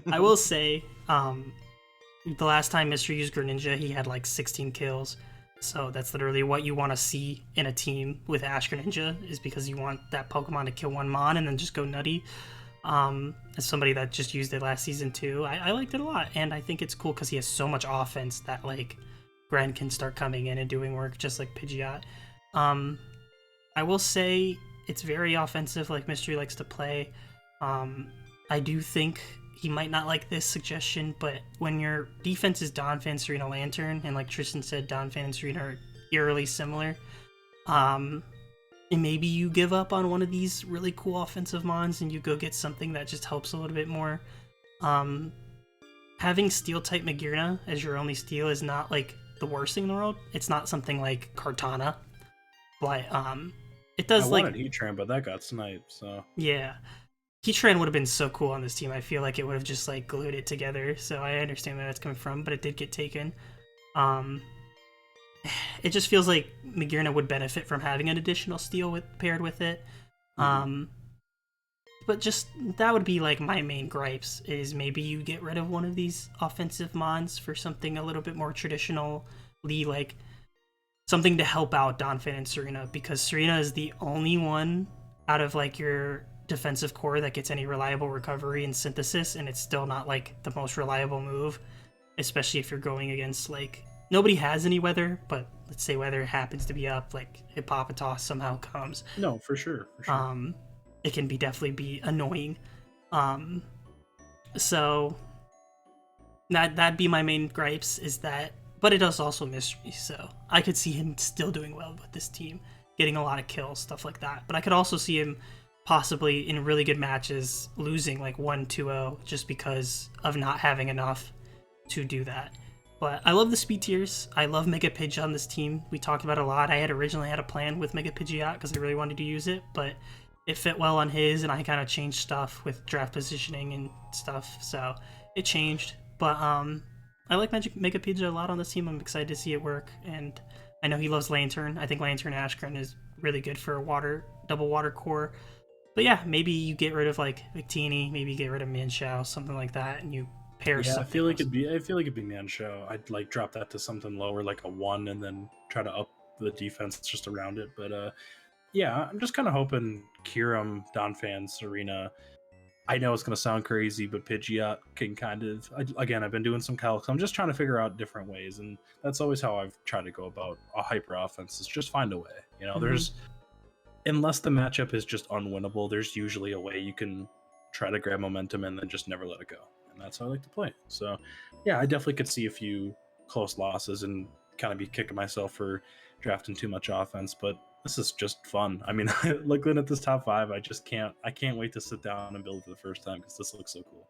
I will say, the last time Mystery used Greninja, he had like 16 kills. So that's literally what you want to see in a team with Ash Greninja, is because you want that Pokemon to kill one mon and then just go nutty. As somebody that just used it last season too, I liked it a lot, and I think it's cool because he has so much offense that, like, Gren can start coming in and doing work just like Pidgeot. I will say it's very offensive, like Mystery likes to play. I do think he might not like this suggestion, but when your defense is Donphan, Serena, Lantern, and like Tristan said, Donphan and Serena are eerily similar. And maybe you give up on one of these really cool offensive mons and you go get something that just helps a little bit more. Having steel type Magearna as your only steel is not like the worst thing in the world. It's not something like Kartana, but it does I like wanted Heatran, but that got sniped. So yeah. Heatran would have been so cool on this team. I feel like it would have just like glued it together. So I understand where that's coming from, but it did get taken. It just feels like Magearna would benefit from having an additional steel paired with it. But just that would be like my main gripes is maybe you get rid of one of these offensive mons for something a little bit more traditionally, like something to help out Donphan and Serena, because Serena is the only one out of like your defensive core that gets any reliable recovery and synthesis, and it's still not like the most reliable move, especially if you're going against like nobody has any weather, but let's say weather happens to be up, like Hippopotas somehow comes. No, for sure. It can definitely be annoying. So that'd be my main gripes is that, but it is also mystery, so I could see him still doing well with this team, getting a lot of kills, stuff like that. But I could also see him possibly in really good matches losing like 1-2-0 just because of not having enough to do that. But I love the speed tiers. I love Mega Pidge on this team. We talked about it a lot. I had originally had a plan with Mega Pidgeot because I really wanted to use it, but it fit well on his, and I kind of changed stuff with draft positioning and stuff, so it changed. But I like Mega Pidgeot a lot on this team. I'm excited to see it work, and I know he loves Lantern. I think Lantern Ashkren is really good for a double water core. But yeah, maybe you get rid of like Victini, maybe you get rid of Mienshao, something like that, and you pair something. I feel like it'd be Mienshao. I'd like drop that to something lower, like a 1, and then try to up the defense just around it. But yeah, I'm just kind of hoping Kyurem, Donphan, Serena. I know it's going to sound crazy, but Pidgeot can kind of... Again, I've been doing some calcs. I'm just trying to figure out different ways, and that's always how I've tried to go about a hyper offense, is just find a way. You know, there's... Unless the matchup is just unwinnable, there's usually a way you can try to grab momentum and then just never let it go. And that's how I like to play. So, yeah, I definitely could see a few close losses and kind of be kicking myself for drafting too much offense, but this is just fun. I mean, looking at this top 5, I can't wait to sit down and build for the first time because this looks so cool.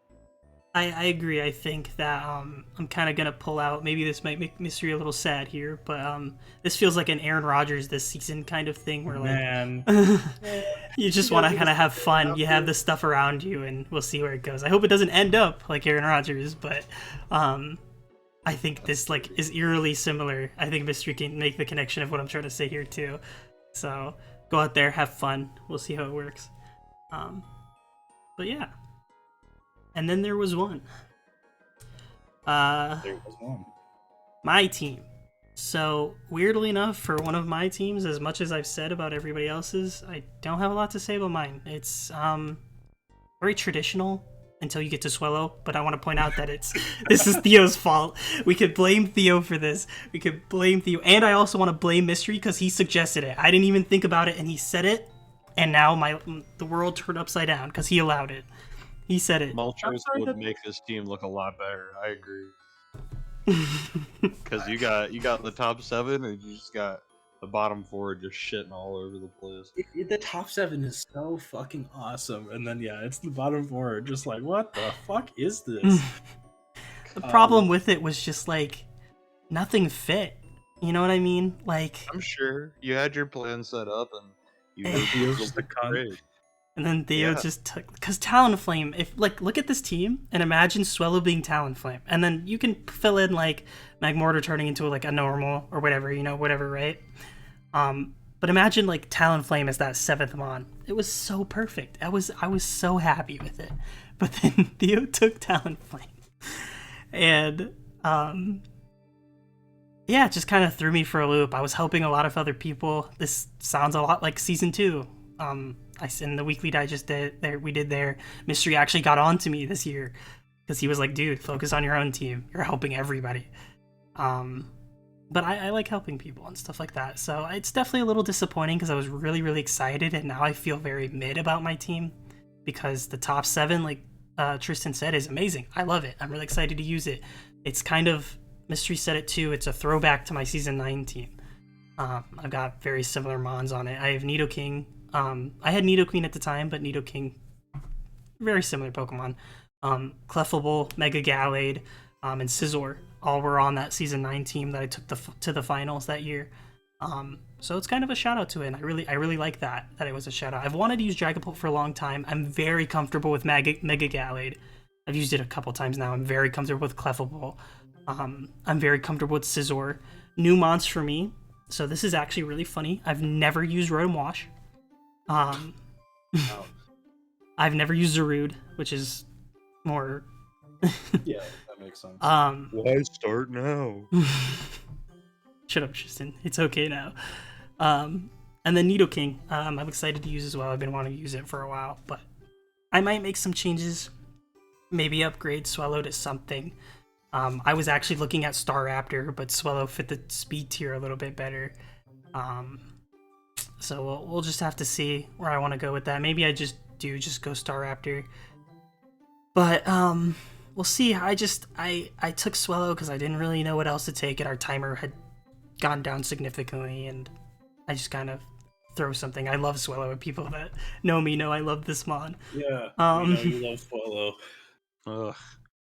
I agree. I think that I'm kind of going to pull out, maybe this might make Mystery a little sad here, but this feels like an Aaron Rodgers this season kind of thing where like you just want to kind of have fun. You have the stuff around you and we'll see where it goes. I hope it doesn't end up like Aaron Rodgers, but I think this like is eerily similar. I think Mystery can make the connection of what I'm trying to say here too. So go out there, have fun. We'll see how it works. But yeah. And then there was one. My team. So weirdly enough, for one of my teams, as much as I've said about everybody else's, I don't have a lot to say about mine. It's very traditional until you get to Swellow, but I want to point out that this is Theo's fault. We could blame Theo for this. We could blame Theo, and I also want to blame Mystery because he suggested it. I didn't even think about it, and he said it, and now the world turned upside down because he allowed it. He said it. Mulchers would make this team look a lot better. I agree. Because you got the top 7, and you just got the bottom 4 just shitting all over the place. The top 7 is so fucking awesome, and then yeah, it's the bottom 4 just like, what the fuck is this? The problem with it was just like nothing fit. You know what I mean? Like I'm sure you had your plan set up, and you were just the cunt. And then Theo just took, because Talonflame, if like look at this team and imagine Swellow being Talonflame, and then you can fill in like Magmortar turning into like a normal or whatever, whatever, right? But imagine like Talonflame as that 7th mon. It was so perfect. I was so happy with it. But then Theo took Talonflame, and yeah, it just kind of threw me for a loop. I was helping a lot of other people. This sounds a lot like season 2. In the weekly digest we did there, Mystery actually got on to me this year because he was like, dude, focus on your own team. You're helping everybody. But I like helping people and stuff like that. So it's definitely a little disappointing because I was really, really excited, and now I feel very mid about my team because the top 7, like Tristan said, is amazing. I love it. I'm really excited to use it. It's kind of, Mystery said it too, it's a throwback to my season 9 team. I've got very similar mons on it. I have Nidoking. I had Nidoqueen at the time, but Nidoking, very similar Pokemon. Clefable, Mega Gallade, and Scizor all were on that Season 9 team that I took to the finals that year. So it's kind of a shout out to it, and I really like that it was a shout out. I've wanted to use Dragapult for a long time. I'm very comfortable with Mega Gallade. I've used it a couple times now. I'm very comfortable with Clefable. I'm very comfortable with Scizor. New mons for me. So this is actually really funny. I've never used Rotom Wash. I've never used Zarude, which is more. Yeah, that makes sense. Why start now? Shut up, Tristan. It's okay now. And then Nidoking, I'm excited to use as well. I've been wanting to use it for a while, but I might make some changes. Maybe upgrade Swallow to something. I was actually looking at Staraptor, but Swallow fit the speed tier a little bit better. So we'll just have to see where I want to go with that. Maybe I just go Staraptor. But we'll see. I took Swallow because I didn't really know what else to take, and our timer had gone down significantly, and I just kind of throw something. I love Swallow, and people that know me know I love this mon. Yeah, you love Swallow. Ugh.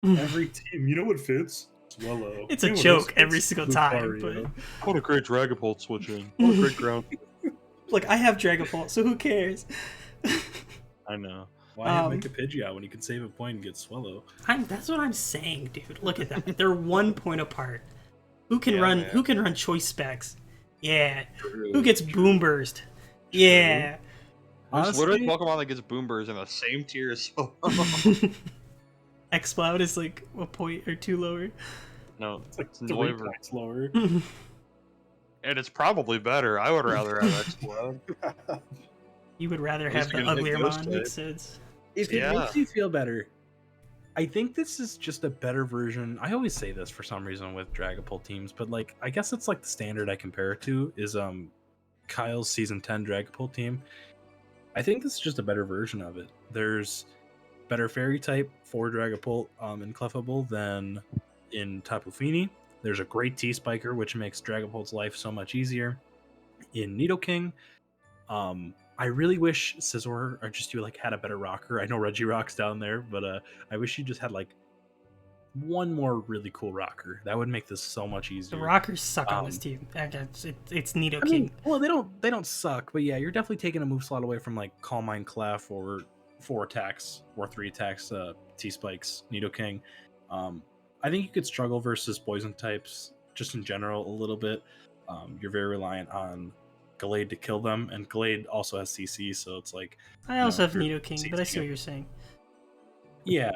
Every team, you know what fits? Swallow. It's a joke every single time. But What a great Dragapult switching. What a great ground. look, I have Dragapult, so who cares? I know. Why have make a Pidgeot when you can save a point and get Swallow? That's what I'm saying, dude. Look at that. They're 1 point apart. Who can Yeah, run? man. Who can run choice specs? Yeah. True. Who gets Boom Burst? Yeah. There's Honestly, literally Pokemon that gets Boomers in the same tier as Swallow. Exploud is like a point or two lower. No, it's like it's 3 Noivern. points lower. And it's probably better. I would rather have Explode. You would rather At have least the you can hit uglier Ghost mon, type. makes sense. If it Yeah. makes you feel better, I think this is just a better version. I always say this for some reason with Dragapult teams, but like I guess it's like the standard I compare it to is Kyle's season 10 Dragapult team. I think this is just a better version of it. There's better fairy type for Dragapult in Clefable than in Tapu Fini. There's a great T-Spiker, which makes Dragapult's life so much easier. In Nidoking, I really wish Scizor or just you like had a better rocker. I know Regirock's down there, but I wish you just had like one more really cool rocker. That would make this so much The easier. Rockers suck on this team. It's Nidoking. I mean, well, they don't suck, but yeah, you're definitely taking a move slot away from like Calm Mind Clef or 4 attacks or 3 attacks, T-Spikes, Nidoking. I think you could struggle versus poison types just in general a little bit. You're very reliant on Gallade to kill them, and Gallade also has CC, so it's like I also have if you're Nidoking, but I see what you're saying. yeah,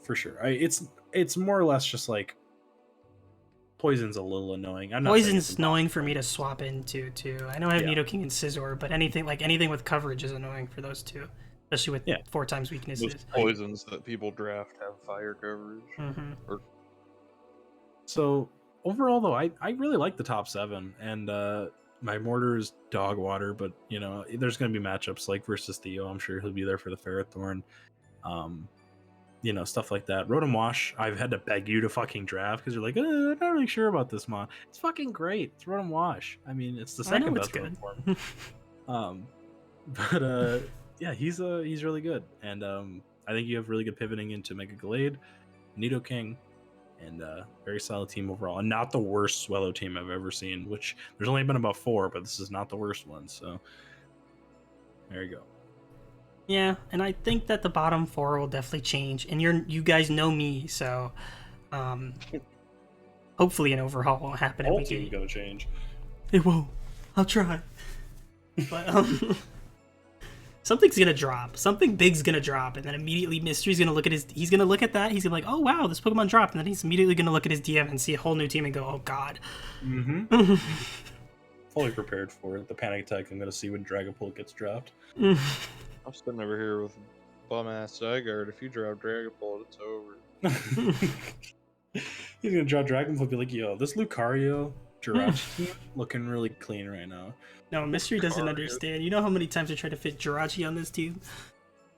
for sure. It's more or less just like poison's a little annoying. I'm not saying it's Poison's annoying impossible. for me to swap into too. I know I have Yeah. Nidoking and Scizor, but anything with coverage is annoying for those two, especially with 4 times weaknesses. Most poisons that people draft have fire coverage. Mm-hmm. So overall, though, I really like the top 7, and my Mortar is dog water, but you know there's going to be matchups like versus Theo. I'm sure he'll be there for the Ferrothorn, you know, stuff like that. Rotom Wash, I've had to beg you to fucking draft because you're like, I'm not really sure about this mon. It's fucking great. It's Rotom Wash. I mean, it's the I know second it's best good. Rotom form. But yeah, he's really good, and I think you have really good pivoting into Mega Gallade, Nidoking, and very solid team overall, and not the worst Swallow team I've ever seen. Which there's only been about 4, but this is not the worst one. So there you go. Yeah, and I think that the bottom 4 will definitely change, and you guys know me, so hopefully an overhaul won't happen. Whole And we team's get, gonna change. it won't. I'll try. But something's gonna drop. Something big's gonna drop, and then immediately Mystery's gonna look at he's gonna look at that. He's gonna be like, oh wow, this Pokemon dropped, and then he's immediately gonna look at his DM and see a whole new team and go, oh god. Mm-hmm. Fully prepared for it. The panic attack I'm gonna see when Dragapult gets dropped. I'm sitting over here with bum ass Zygarde. If you drop Dragapult, it's over. He's gonna draw Dragapult, be like, yo, this Lucario Jirachi team looking really clean right now. No, Mystery doesn't Lucario. understand. You know how many times I tried to fit Jirachi on this team?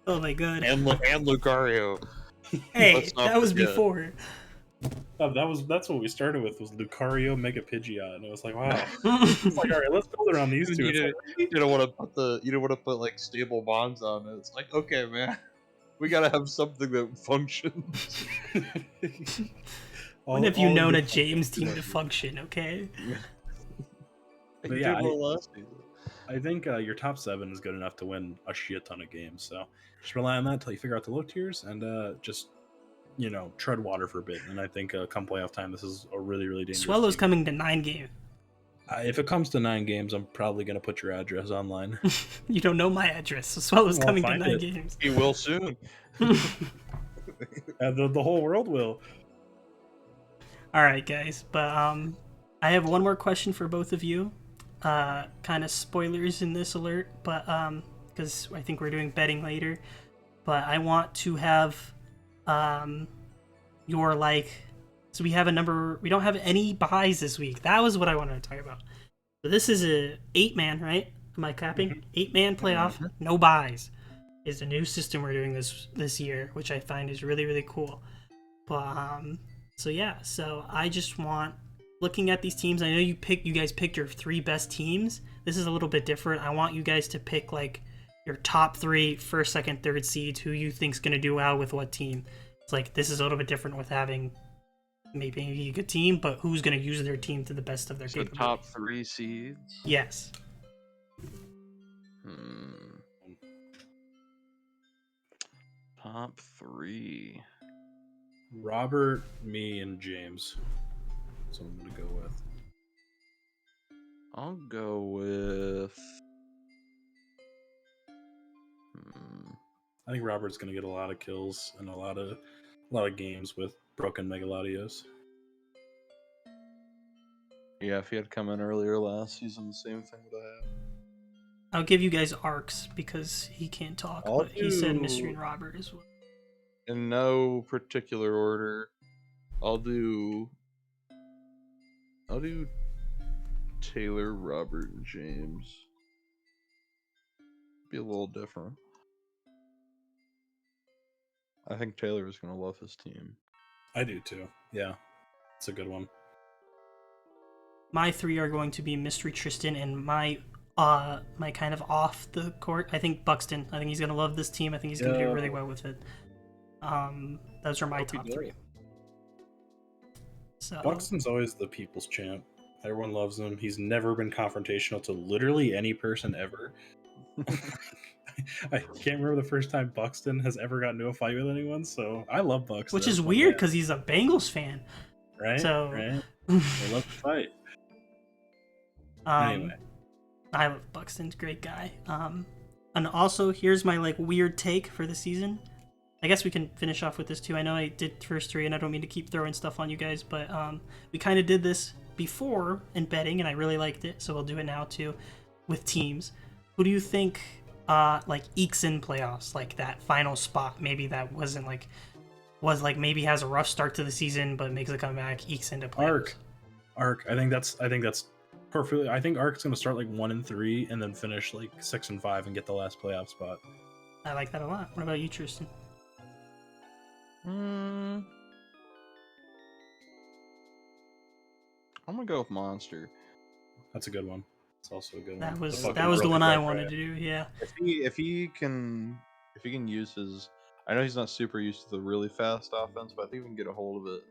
Oh my god. And Lucario. Hey, let's not that was forget. before. That's what we started with, was Lucario, Mega Pidgeot, and it was like, wow. It's like, all right, let's build around these two. You don't want to put like stable bonds on it. It's like, okay, man, we gotta have something that functions. When have you known a James team to function? Okay. But yeah, I think your top 7 is good enough to win a shit ton of games. So just rely on that until you figure out the low tiers, and just tread water for a bit. And I think come playoff time, this is a really, really dangerous Swellow's team. coming to 9 games. If it comes to 9 games, I'm probably gonna put your address online. You don't know my address, so Swellow's coming to 9 games. He will soon. The whole world will. All right, guys, but I have one more question for both of you. Kind of spoilers in this alert, but because I think we're doing betting later. But I want to have your so we have a number. We don't have any buys this week. That was what I wanted to talk about. So this is a 8-man, right? Am I capping? 8-man playoff, no buys. Is the new system we're doing this year, which I find is really, really cool. But so yeah, so I just want, looking at these teams, I know you guys picked your 3 best teams. This is a little bit different. I want you guys to pick like your top 3 first, second, third seeds, who you think's gonna do well with what team. It's like, this is a little bit different with having maybe a good team, but who's gonna use their team to the best of their capability. Top 3 seeds? Yes. Top 3. Robert, me, and James. So I'm gonna go with. I'll go with. I think Robert's gonna get a lot of kills and a lot of games with broken Megalodios. Yeah, if he had come in earlier last season, the same thing would have happened. I'll give you guys Arcs because he can't talk, but he said Mystery and Robert as well. In no particular order, I'll do Taylor, Robert, and James. Be a little different. I think Taylor is going to love his team. I do too. Yeah, it's a good one. My 3 are going to be Mystery Tristan and my kind of off the court. I think Buxton. I think he's going to love this team. I think he's going to do really well with it. Those are my top 3. So Buxton's always the people's champ. Everyone loves him. He's never been confrontational to literally any person ever. I can't remember the first time Buxton has ever gotten into a fight with anyone, so I love Buxton. Which is weird because he's a Bengals fan. Right? So right? They love to fight. Anyway. I love Buxton's a great guy. And also, here's my weird take for the season. I guess we can finish off with this too. I know I did first 3, and I don't mean to keep throwing stuff on you guys, but we kind of did this before in betting, and I really liked it, so we'll do it now too with teams. Who do you think ekes in playoffs, like that final spot? Maybe that wasn't was maybe has a rough start to the season, but makes a comeback, ekes into playoffs. Arc. I think that's perfectly. I think Arc's gonna start 1-3 and then finish 6-5 and get the last playoff spot. I like that a lot. What about you, Tristan? I'm gonna go with Monster. That's a good one. It's also a good that one. That was the one I wanted to do. Yeah. If he can use his, I know he's not super used to the really fast offense, but I think if he can get a hold of it,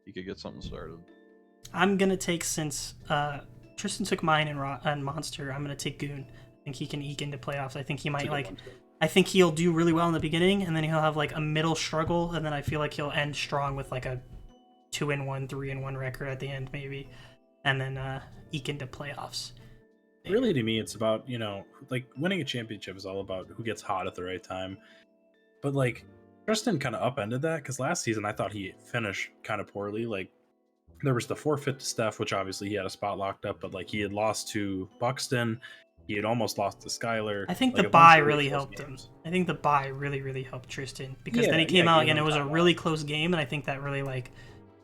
he could get something started. I'm gonna take, since Tristan took mine and Monster, I'm gonna take Goon. I think he can eke into playoffs. I think he might I think he'll do really well in the beginning, and then he'll have a middle struggle, and then I feel like he'll end strong with a 2-1, 3-1 record at the end maybe, and then eke into playoffs. Really, to me, it's about winning a championship is all about who gets hot at the right time. But Tristan kind of upended that, because last season I thought he finished kind of poorly. There was the forfeit to Steph, which obviously he had a spot locked up, but he had lost to Buxton. He had almost lost to Skylar. I think the bye really helped him. I think the bye really, really helped Tristan, because then he came out and it was a really close game, and I think that really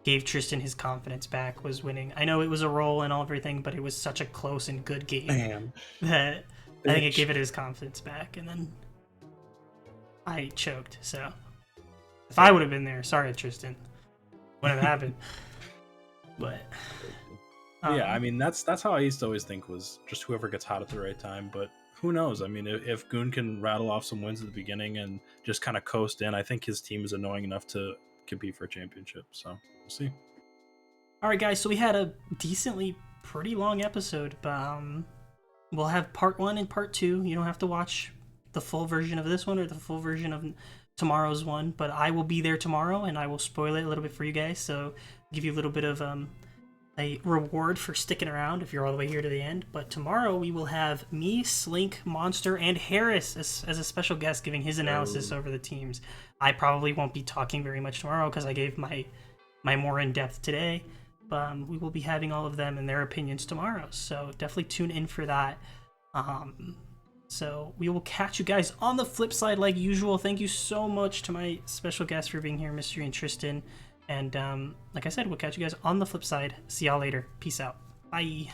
gave Tristan his confidence back, was winning. I know it was a roll and everything, but it was such a close and good game that I think it gave it his confidence back, and then I choked. So if I would have been there, sorry Tristan, wouldn't have happened. But Yeah, I mean that's how I used to always think was just whoever gets hot at the right time. But who knows? I mean, if Goon can rattle off some wins at the beginning and just kind of coast in, I think his team is annoying enough to compete for a championship. So we'll see. all right, guys. So we had a decently pretty long episode, but we'll have part 1 and part 2. You don't have to watch the full version of this one or the full version of tomorrow's one, but I will be there tomorrow and I will spoil it a little bit for you guys, so give you a little bit of a reward for sticking around if you're all the way here to the end. But tomorrow we will have me, Slink, Monster, and Harris as a special guest giving his analysis over the teams. I probably won't be talking very much tomorrow because I gave my more in-depth today, but we will be having all of them and their opinions tomorrow, so definitely tune in for that. So we will catch you guys on the flip side like usual. Thank you so much to my special guests for being here, Mystery and Tristan. And like I said, we'll catch you guys on the flip side. See y'all later. Peace out. Bye.